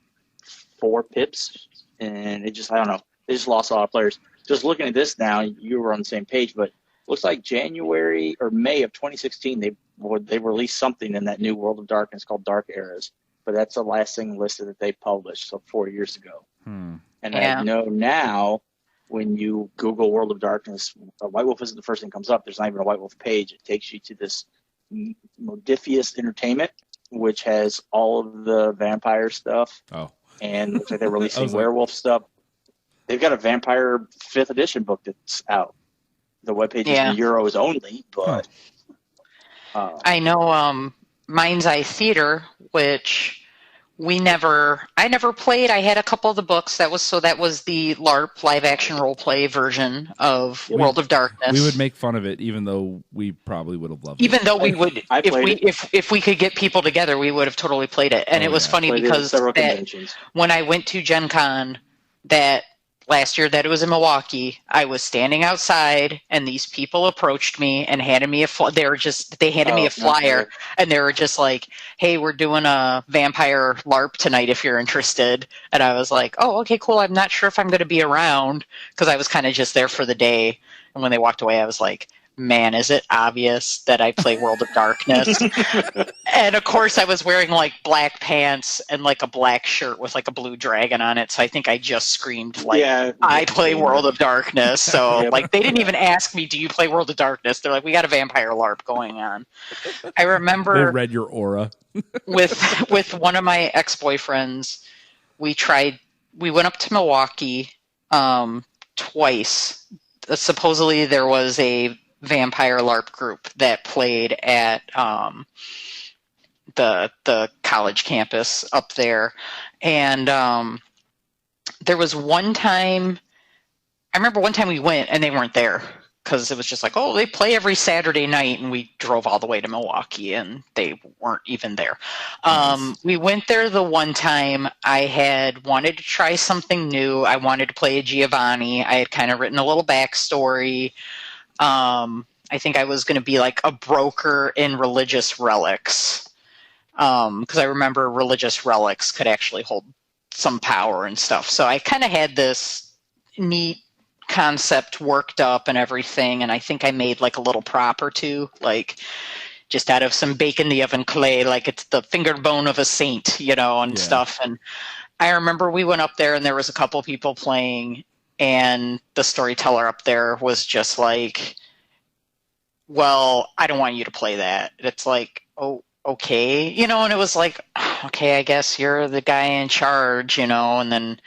4 pips. And it just, I don't know. They just lost a lot of players. Just looking at this now, you were on the same page, but it looks like January or May of 2016, they released something in that new World of Darkness called Dark Eras. But that's the last thing listed that they published, so 4 years ago. And I know now, when you Google World of Darkness, Whitewolf isn't the first thing that comes up. There's not even a Whitewolf page. It takes you to this Modifius Entertainment, which has all of the vampire stuff. Oh. And looks like they're releasing werewolf stuff. They've got a Vampire 5th edition book that's out. The webpage is in Euros only, but... I know Mind's Eye Theater, which... I never played. I had a couple of the books. That was the LARP live action role play version of World of Darkness. We would make fun of it, even though we probably would have loved it. Even though we would, if we could get people together, we would have totally played it. And it was funny because when I went to Gen Con that last year that it was in Milwaukee, I was standing outside and these people approached me and handed me they handed me a flyer and they were just like, hey, we're doing a vampire LARP tonight if you're interested. And I was like, oh, okay, cool. I'm not sure if I'm going to be around because I was kind of just there for the day. And when they walked away, I was like, man, is it obvious that I play World of Darkness? And of course I was wearing like black pants and like a black shirt with like a blue dragon on it. So I think I just screamed like, I play World of Darkness. So like they didn't even ask me, do you play World of Darkness? They're like, we got a vampire LARP going on. I remember They read your aura. with one of my ex-boyfriends, we went up to Milwaukee twice. Supposedly there was a vampire LARP group that played at the college campus up there, and there was one time. I remember one time we went and they weren't there because it was just like, oh, they play every Saturday night, and we drove all the way to Milwaukee and they weren't even there. Nice. We went there the one time. I had wanted to try something new. I wanted to play a Giovanni. I had kind of written a little backstory. I think I was going to be like a broker in religious relics, because I remember religious relics could actually hold some power and stuff. So I kind of had this neat concept worked up and everything, and I think I made like a little prop or two, like just out of some bake in the oven clay, like it's the fingered bone of a saint, and stuff. And I remember we went up there and there was a couple people playing, and the storyteller up there was just like, well, I don't want you to play that. It's like, oh, okay. And it was like, okay, I guess you're the guy in charge, and then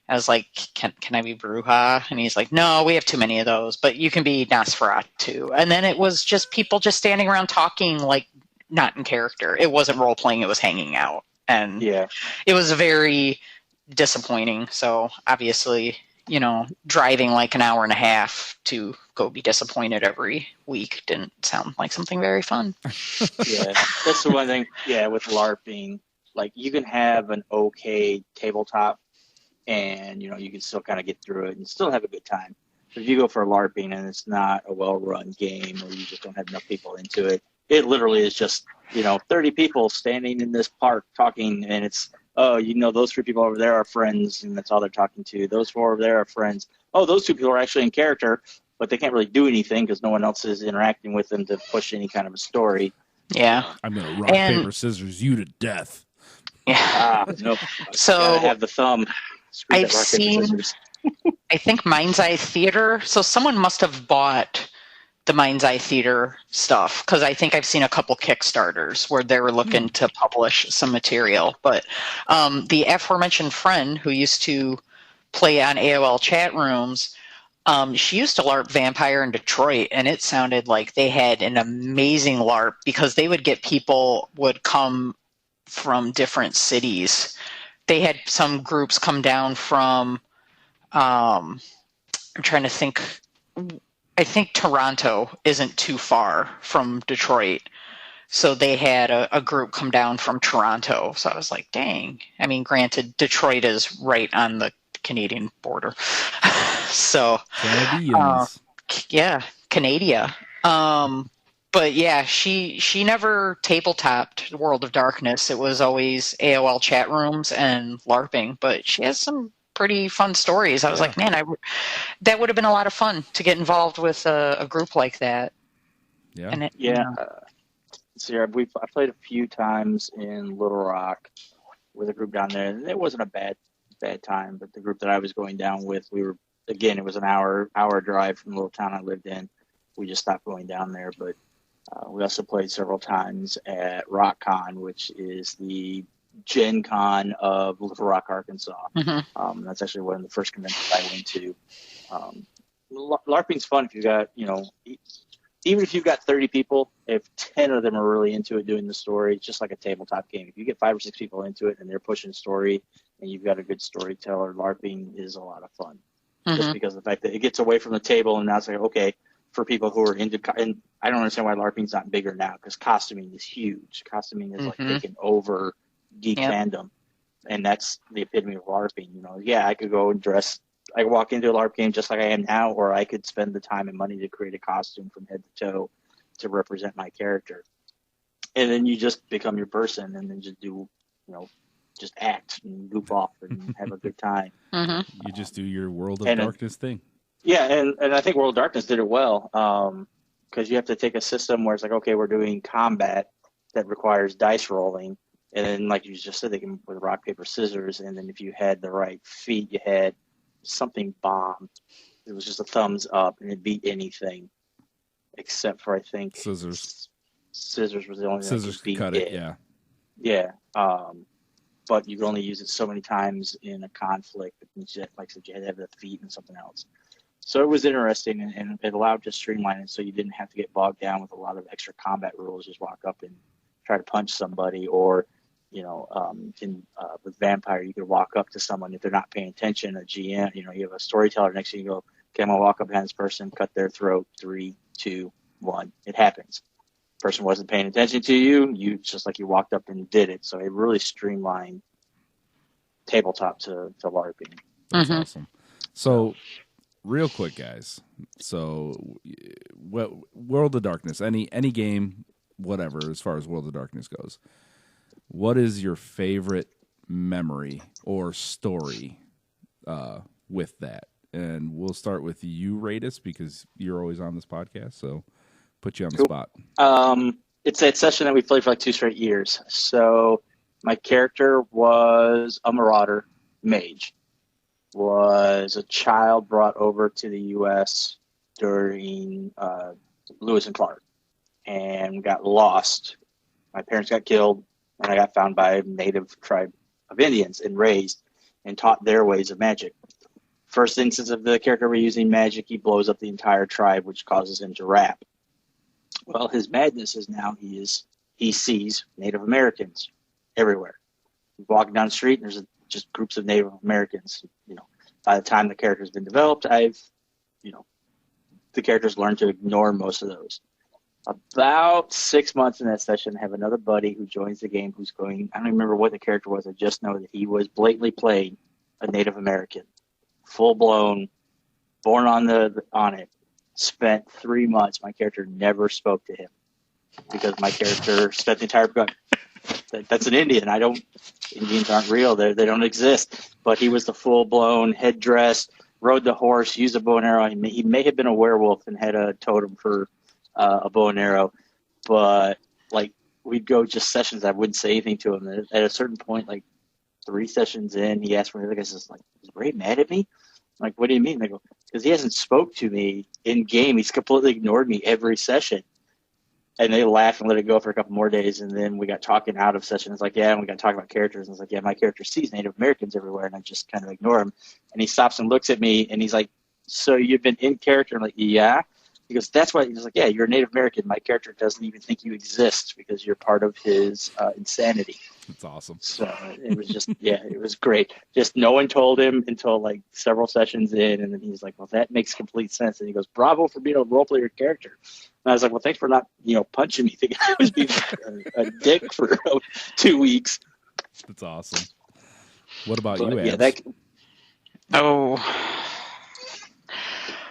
I was like, can I be Bruja? And he's like, no, we have too many of those, but you can be Nosferatu. And then it was just people just standing around talking, like, not in character. It wasn't role-playing, it was hanging out. And it was very disappointing. So obviously, driving like an hour and a half to go be disappointed every week didn't sound like something very fun. Yeah, that's the one thing, with LARPing. Like, you can have an okay tabletop and, you can still kind of get through it and still have a good time. But if you go for LARPing and it's not a well-run game, or you just don't have enough people into it, it literally is just, 30 people standing in this park talking, and it's, oh, those 3 people over there are friends, and that's all they're talking to. Those 4 over there are friends. Oh, those 2 people are actually in character, but they can't really do anything because no one else is interacting with them to push any kind of a story. Yeah. I'm going to rock, paper, scissors you to death. Yeah. Nope. So gotta have the thumb. I've seen, I think, Mind's Eye Theater. So someone must have bought the Mind's Eye Theater stuff, because I think I've seen a couple Kickstarters where they were looking to publish some material. But the aforementioned friend who used to play on AOL chat rooms, she used to LARP Vampire in Detroit, and it sounded like they had an amazing LARP because they would get people would come from different cities. They had some groups come down from, I'm trying to think, I think Toronto isn't too far from Detroit. So they had a group come down from Toronto. So I was like, dang. I mean, granted, Detroit is right on the Canadian border. So, Canada. But yeah, she never tabletopped World of Darkness. It was always AOL chat rooms and LARPing. But she has some pretty fun stories. I was like, man, that would have been a lot of fun to get involved with a group like that. Yeah. And I played a few times in Little Rock with a group down there, and it wasn't a bad time. But the group that I was going down with, it was an hour drive from the little town I lived in. We just stopped going down there, but we also played several times at RockCon, which is the Gen Con of Little Rock, Arkansas. Mm-hmm. That's actually one of the first conventions I went to. LARPing's fun if you got, even if you've got 30 people, if 10 of them are really into it doing the story, it's just like a tabletop game. If you get 5 or 6 people into it and they're pushing story and you've got a good storyteller, LARPing is a lot of fun. Mm-hmm. Just because of the fact that it gets away from the table, and now it's like, okay, for people who are into, and I don't understand why LARPing's not bigger now, because costuming is huge. Costuming is like taking over geek fandom, and that's the epitome of LARPing. I could go and dress, I could walk into a LARP game just like I am now, or I could spend the time and money to create a costume from head to toe to represent my character. And then you just become your person, and then just do, just act and goof off and have a good time. Mm-hmm. You just do your World of Darkness thing. Yeah, and I think World of Darkness did it well. because you have to take a system where it's like, okay, we're doing combat that requires dice rolling. And then, like you just said, they can with rock, paper, scissors. And then if you had the right feat, you had something bomb. It was just a thumbs up, and it beat anything except for, I think, scissors. Scissors was the only thing Scissors that beat cut it. Yeah. Yeah. But you could only use it so many times in a conflict. Like I said, you had to have the feat and something else. So it was interesting, and it allowed to streamline it so you didn't have to get bogged down with a lot of extra combat rules. Just walk up and try to punch somebody, or with Vampire, you could walk up to someone if they're not paying attention. A GM, you have a storyteller next to you. You go, okay, I'm gonna walk up behind this person, cut their throat. 3, 2, 1. It happens. Person wasn't paying attention to you. You just like you walked up and did it. So it really streamlined tabletop to LARPing. That's awesome. So, real quick, guys. So, World of Darkness. Any game, whatever, as far as World of Darkness goes. What is your favorite memory or story with that? And we'll start with you, Radis, because you're always on this podcast. So, put you on the spot. It's that session that we played for like 2 straight years. So my character was a marauder mage. Was a child brought over to the U.S. during Lewis and Clark, and got lost. My parents got killed, and I got found by a native tribe of Indians and raised and taught their ways of magic. First instance of the character we're using magic, he blows up the entire tribe, which causes him to rap. Well, his madness is now he sees Native Americans everywhere. He's walking down the street, and there's just groups of Native Americans. By the time the character's been developed, the character's learned to ignore most of those. About 6 months in that session, I have another buddy who joins the game who's going, I don't even remember what the character was. I just know that he was blatantly playing a Native American, full blown, born on it. Spent 3 months. My character never spoke to him because my character spent the entire book. That's an Indian. Indians aren't real. They don't exist. But he was the full blown headdress, rode the horse, used a bow and arrow. He may have been a werewolf and had a totem for a bow and arrow. But like we'd go just sessions. I wouldn't say anything to him. At a certain point, like 3 sessions in, he asked me, I was like, "Is Ray mad at me?" I'm like, "What do you mean?" They go, "Because he hasn't spoke to me in game. He's completely ignored me every session." And they laughed and let it go for a couple more days. And then we got talking out of session. It's like, yeah, and we got talking about characters. And it's like, yeah, my character sees Native Americans everywhere. And I just kind of ignore him. And he stops and looks at me. And he's like, "So you've been in character?" I'm like, "Yeah." He goes, "That's why." He's like, "Yeah, you're a Native American. My character doesn't even think you exist because you're part of his insanity." That's awesome. So it was just, it was great. Just no one told him until like several sessions in, and then he's like, "Well, that makes complete sense." And he goes, "Bravo for being a role player character." And I was like, "Well, thanks for not, punching me, thinking I was being a dick for 2 weeks." That's awesome. What about you, Abs?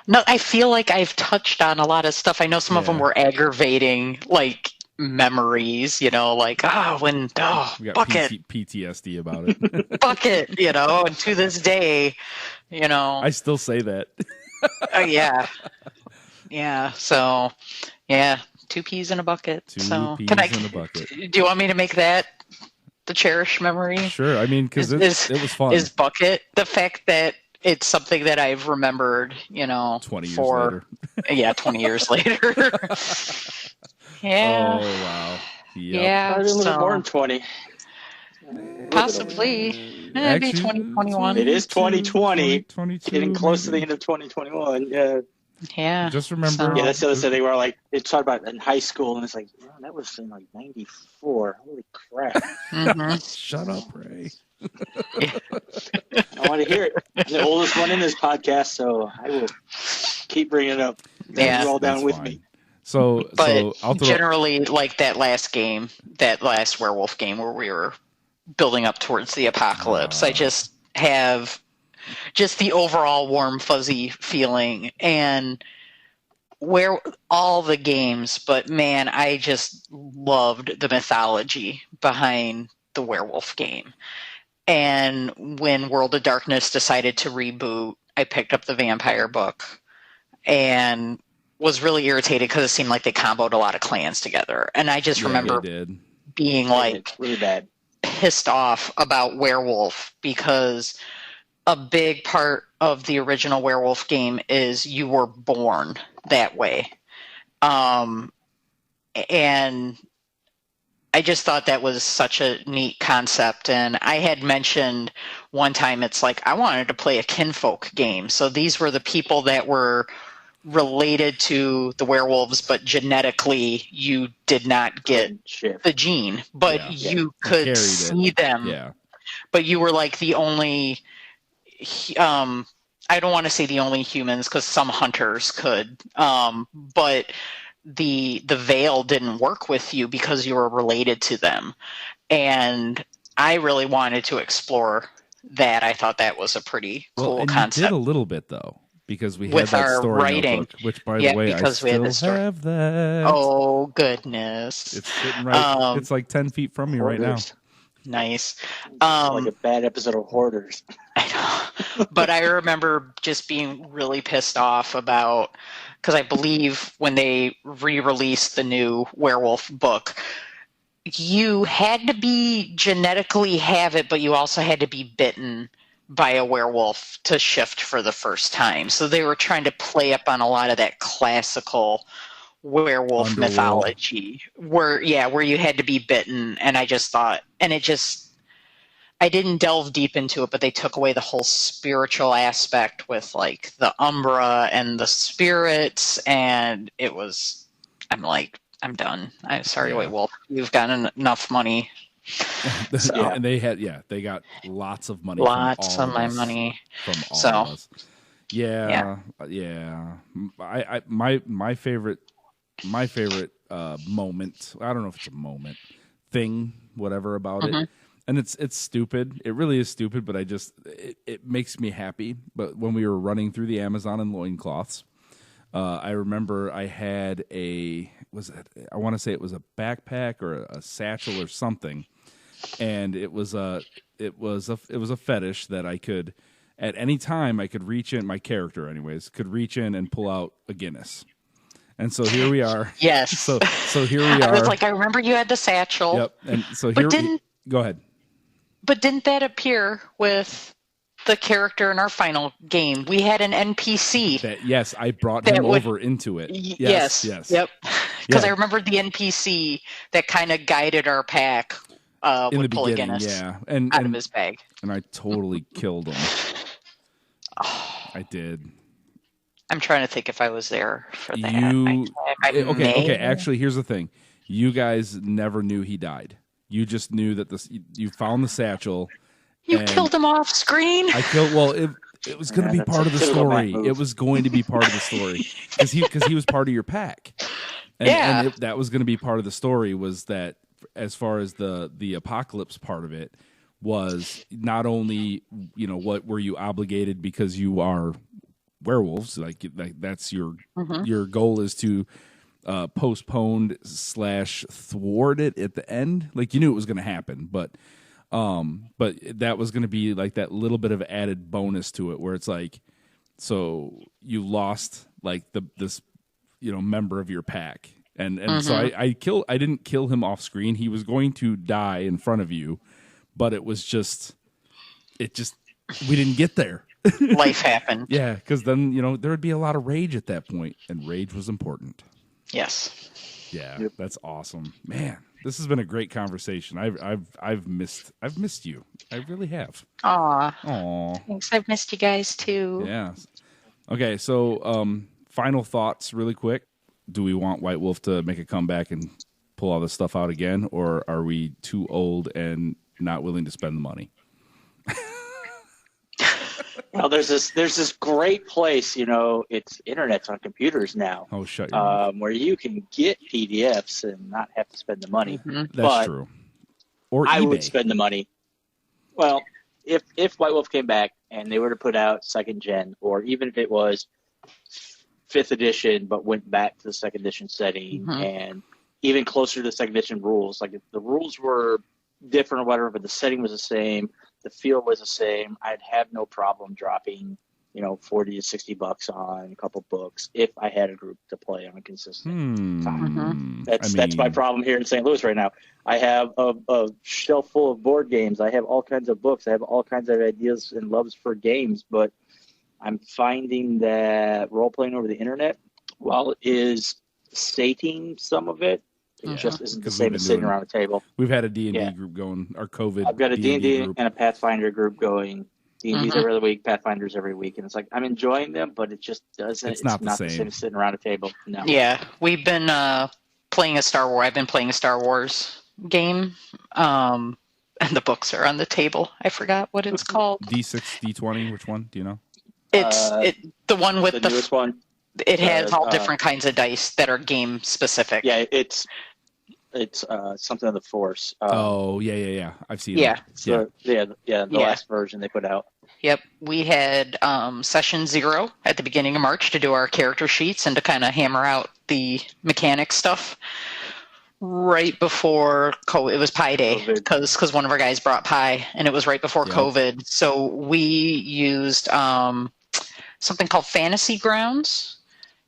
No, I feel like I've touched on a lot of stuff. I know some of them were aggravating, like memories, like, we got Bucket. PTSD about it. Bucket, and to this day, I still say that. Yeah. Yeah, so, 2 peas in a bucket. Two so peas in a bucket. Do you want me to make that the cherished memory? Sure, I mean, because it was fun. Is Bucket the fact that it's something that I've remembered, 20 years later. Yeah, 20 years later. Yeah. Oh, wow. Yep. Yeah. I was born 20. Possibly. Maybe 2021. It is 2020. 2022, Getting close to the end of 2021. Yeah. Yeah. Just remember. Yeah, that's the other thing. They were like, they talked about in high school, and it's like, that was in like 94. Holy crap. Mm-hmm. Shut up, Ray. I want to hear it. I'm the oldest one in this podcast, so I will keep bringing it up. Yeah. You all down with fine. me. But I'll throw generally, like that last werewolf game where we were building up towards the apocalypse, I just have just the overall warm, fuzzy feeling. And where all the games, but man, I just loved the mythology behind the werewolf game. And when World of Darkness decided to reboot, I picked up the vampire book and was really irritated because it seemed like they comboed a lot of clans together. And I just remember being like really bad, pissed off about Werewolf, because a big part of the original Werewolf game is you were born that way. And I just thought that was such a neat concept. And I had mentioned one time, it's like, I wanted to play a kinfolk game. So these were the people that were related to the werewolves, but genetically you did not get the gene, but you could see them. Yeah. But you were like the only, I don't want to say the only humans, because some hunters could, but the veil didn't work with you because you were related to them. And I really wanted to explore that. I thought that was a pretty cool concept. You did a little bit though, because we had with that our story writing notebook, which by the way, I still have that. Oh goodness. It's sitting right, it's like 10 feet from me right now. Nice. Like a bad episode of Hoarders. I know. But I remember just being really pissed off about, because I believe when they re-released the new Werewolf book, you had to be genetically have it, but you also had to be bitten by a werewolf to shift for the first time. So they were trying to play up on a lot of that classical werewolf mythology where you had to be bitten. And I just thought, and I didn't delve deep into it, but they took away the whole spiritual aspect with like the Umbra and the spirits, and it was, I'm like, I'm done. I'm sorry, Whitewolf. You've gotten enough money. And they got lots of money. Lots of my money from all of us. Yeah. My favorite moment. I don't know if it's a moment, thing, whatever about it. And it's stupid. It really is stupid, but it makes me happy. But when we were running through the Amazon in loincloths, I remember I had I want to say it was a backpack or a satchel or something, and it was a fetish that I could, at any time I could reach in, my character anyways could reach in and pull out a Guinness. And so here we are. Yes. So here we are. I was like, I remember you had the satchel. Yep. And so here go ahead. But didn't that appear with the character in our final game? We had an NPC. Yes, I brought him over into it. Yes. Yep. Because I remember the NPC that kind of guided our pack would pull a Guinness out of his bag. And I totally killed him. I did. I'm trying to think if I was there for that. Okay. Actually, here's the thing. You guys never knew he died. You just knew that you found the satchel. You killed him off screen. I killed. Well, it was going to be part of the story. It was going to be part of the story because he was part of your pack. And that was going to be part of the story. Was that as far as the apocalypse part of it was not only what were you obligated because you are werewolves, like that's your goal is to postpone / thwart it at the end. Like you knew it was going to happen, but that was going to be like that little bit of added bonus to it, where it's like, so you lost like this member of your pack, and so I didn't kill him off screen. He was going to die in front of you, but we didn't get there. Life happened. Yeah, because then there would be a lot of rage at that point, and rage was important. Yes. Yeah, that's awesome, man. This has been a great conversation. I've missed you. I really have. Aw. Thanks. I've missed you guys too. Yeah. Okay, so final thoughts, really quick. Do we want Whitewolf to make a comeback and pull all this stuff out again, or are we too old and not willing to spend the money? Well, there's this great place, it's internet's on computers now. Oh, shut your mouth. Where you can get PDFs and not have to spend the money. That's true. Or I eBay. would spend the money. Well, if Whitewolf came back and they were to put out second gen, or even if it was 5th edition but went back to the second edition setting and even closer to the second edition rules, like if the rules were different or whatever, but the setting was the same, the feel was the same, I'd have no problem dropping $40 to $60 on a couple books if I had a group to play on a consistent time. That's my problem here in St. Louis right now. I have a shelf full of board games. I have all kinds of books. I have all kinds of ideas and loves for games, but I'm finding that role-playing over the internet, while it is sating some of it, it just isn't the same as sitting around a table. We've had a D&D group going, our COVID I've got a D&D group. and a Pathfinder group going. D&D's every other week, Pathfinder's every week. And it's like, I'm enjoying them, but it just doesn't, it's not the same as sitting around a table. No. Yeah, we've been playing a Star Wars, I've been playing a Star Wars game, and the books are on the table. I forgot what it's called. D6, D20, which one? Do you know? It's the one with the newest one. It has all different kinds of dice that are game specific. Yeah, it's something of the Force. Yeah. I've seen it. The last version they put out. Yep. We had session 0 at the beginning of March to do our character sheets and to kind of hammer out the mechanic stuff right before COVID. It was Pi Day because one of our guys brought pie, and it was right before COVID. So we used something called Fantasy Grounds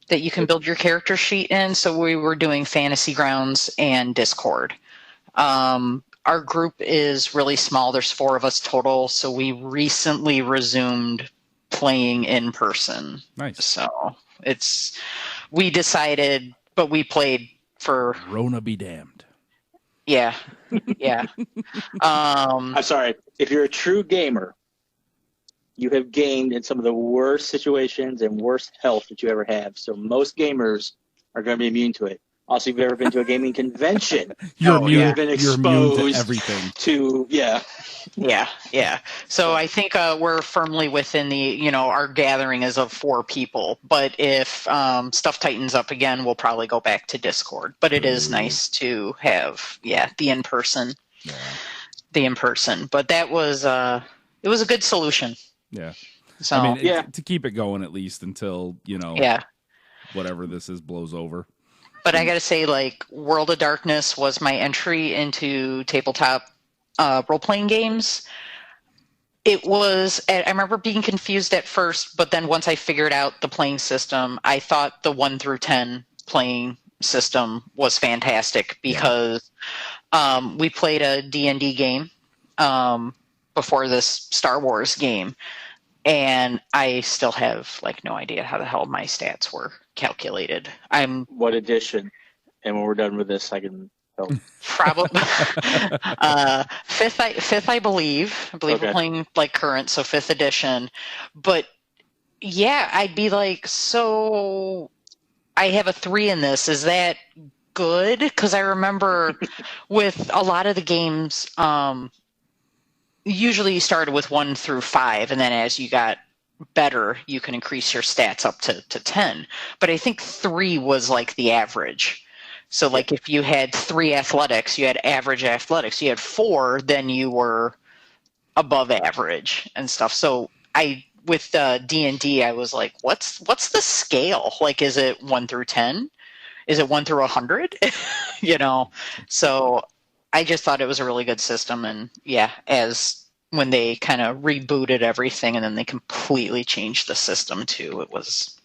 that you can build your character sheet in. So we were doing Fantasy Grounds and Discord. Our group is really small. There's 4 of us total. So we recently resumed playing in person. Nice. So we decided, but we played for Rona be damned. Yeah. I'm sorry. If you're a true gamer, you have gamed in some of the worst situations and worst health that you ever have. So most gamers are going to be immune to it. Also, if you've ever been to a gaming convention, you've been exposed to everything. Yeah. So I think we're firmly within the, our gathering is of 4 people. But if stuff tightens up again, we'll probably go back to Discord. But it is nice to have, the in-person. Yeah. The in-person. But that was, it was a good solution. Yeah. So, I mean, to keep it going at least until, whatever this is blows over. But I got to say, World of Darkness was my entry into tabletop role-playing games. It was, I remember being confused at first, but then once I figured out the playing system, I thought the 1 through 10 playing system was fantastic because we played a D&D game before this Star Wars game, and I still have no idea how the hell my stats were calculated. What edition? And when we're done with this, I can help. Probably fifth, I believe. We're playing current, so 5th edition. But yeah, I'd be so I have a 3 in this. Is that good? Because I remember with a lot of the games, usually you started with 1 through 5, and then as you got better, you can increase your stats up to 10. But I think 3 was the average. So if you had 3 athletics, you had average athletics. You had 4, then you were above average and stuff. So with D&D, I was like, what's the scale? Is it 1 through 10? Is it 1 through 100? So I just thought it was a really good system. And as when they kind of rebooted everything and then they completely changed the system too, it was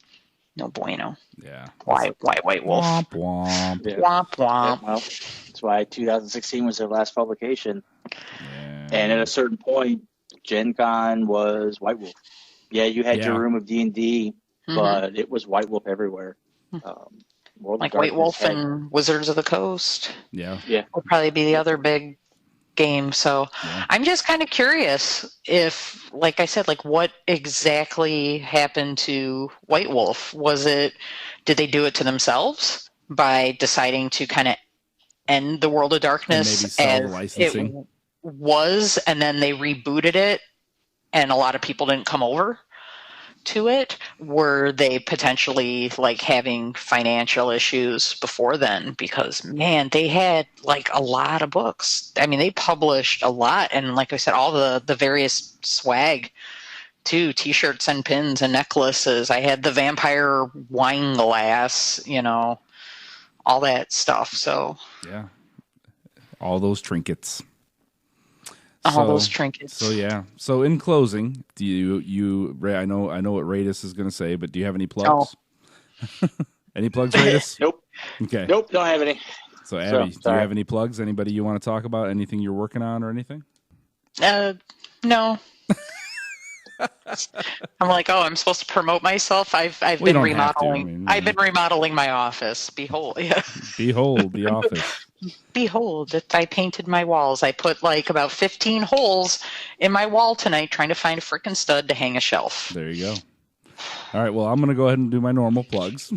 no bueno. Yeah. Why Whitewolf? Womp womp. Yeah. Womp womp. Yeah, well, that's why 2016 was their last publication. Yeah. And at a certain point, Gen Con was Whitewolf. Yeah, you had your room of D&D, but it was Whitewolf everywhere. Whitewolf and Wizards of the Coast. Yeah. Will probably be the other big game. So I'm just kind of curious if, like I said, what exactly happened to Whitewolf? Did they do it to themselves by deciding to kind of end the World of Darkness as it was, and then they rebooted it and a lot of people didn't come over to it? Were they potentially having financial issues before then? Because man, they had a lot of books. I mean, they published a lot, and like I said, all the various swag too, t-shirts and pins and necklaces. I had the vampire wine glass, all that stuff. So yeah, all those trinkets. All those trinkets. So yeah. So in closing, do you I know what Radis is going to say, but do you have any plugs? Any plugs, Radis? Nope. Okay. Nope. Don't have any. So Abby, do you have any plugs? Anybody you want to talk about? Anything you're working on or anything? No. I'm like, I'm supposed to promote myself. I've been remodeling. I've been remodeling my office. Behold, yeah. Behold the office. Behold, I painted my walls. I put like about 15 holes in my wall tonight, trying to find a frickin' stud to hang a shelf. There you go. All right. Well, I'm going to go ahead and do my normal plugs.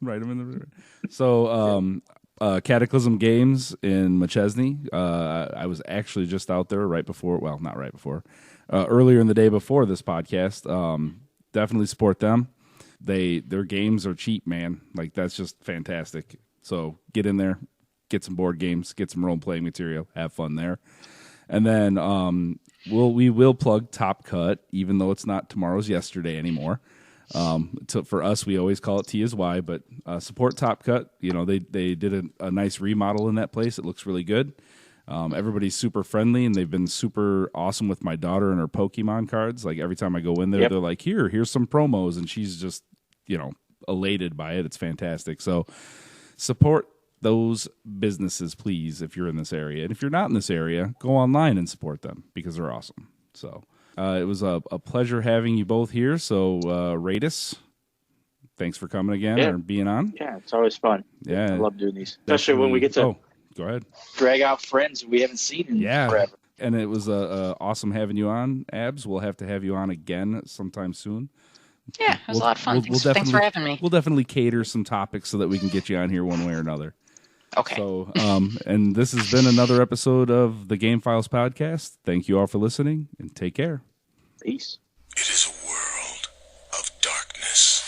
Write them in the. So, Cataclysm Games in McChesney. I was actually just out there right before. Well, not right before. Earlier in the day before this podcast. Definitely support them. Their games are cheap, man. Like, that's just fantastic. So get in there, get some board games, get some role playing material, have fun there. And then we will plug Top Cut, even though it's not tomorrow's yesterday anymore. For us, we always call it T as Y, but support Top Cut. You know, they did a nice remodel in that place. It looks really good. Everybody's super friendly, and they've been super awesome with my daughter and her Pokemon cards. Like, every time I go in there, They're like, here's some promos, and she's just, elated by it. It's fantastic. So support those businesses, please, if you're in this area. And if you're not in this area, go online and support them because they're awesome. So it was a pleasure having you both here. So Radis, thanks for coming again or being on. Yeah, it's always fun. Yeah, I love doing these, especially when we get to go ahead. Drag out friends we haven't seen in forever. And it was awesome having you on, Abs. We'll have to have you on again sometime soon. Yeah, it was a lot of fun. Thanks for having me. We'll definitely cater some topics so that we can get you on here one way or another. Okay. So, and this has been another episode of the Gamefiles podcast. Thank you all for listening, and take care. Peace. It is a world of darkness.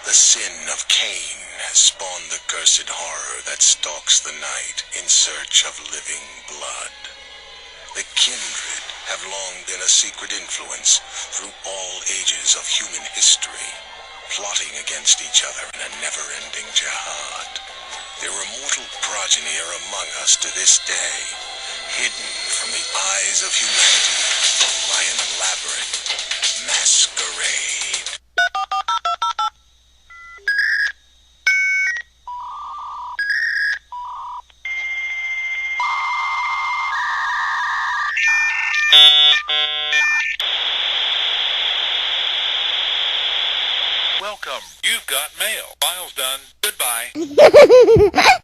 The sin of Cain has spawned the cursed horror that stalks the night in search of living blood. The kindred have long been a secret influence through all ages of human history, plotting against each other in a never-ending jihad. Their immortal progeny are among us to this day, hidden from the eyes of humanity by an elaborate masquerade. Welcome. You've got mail. File's done. Goodbye.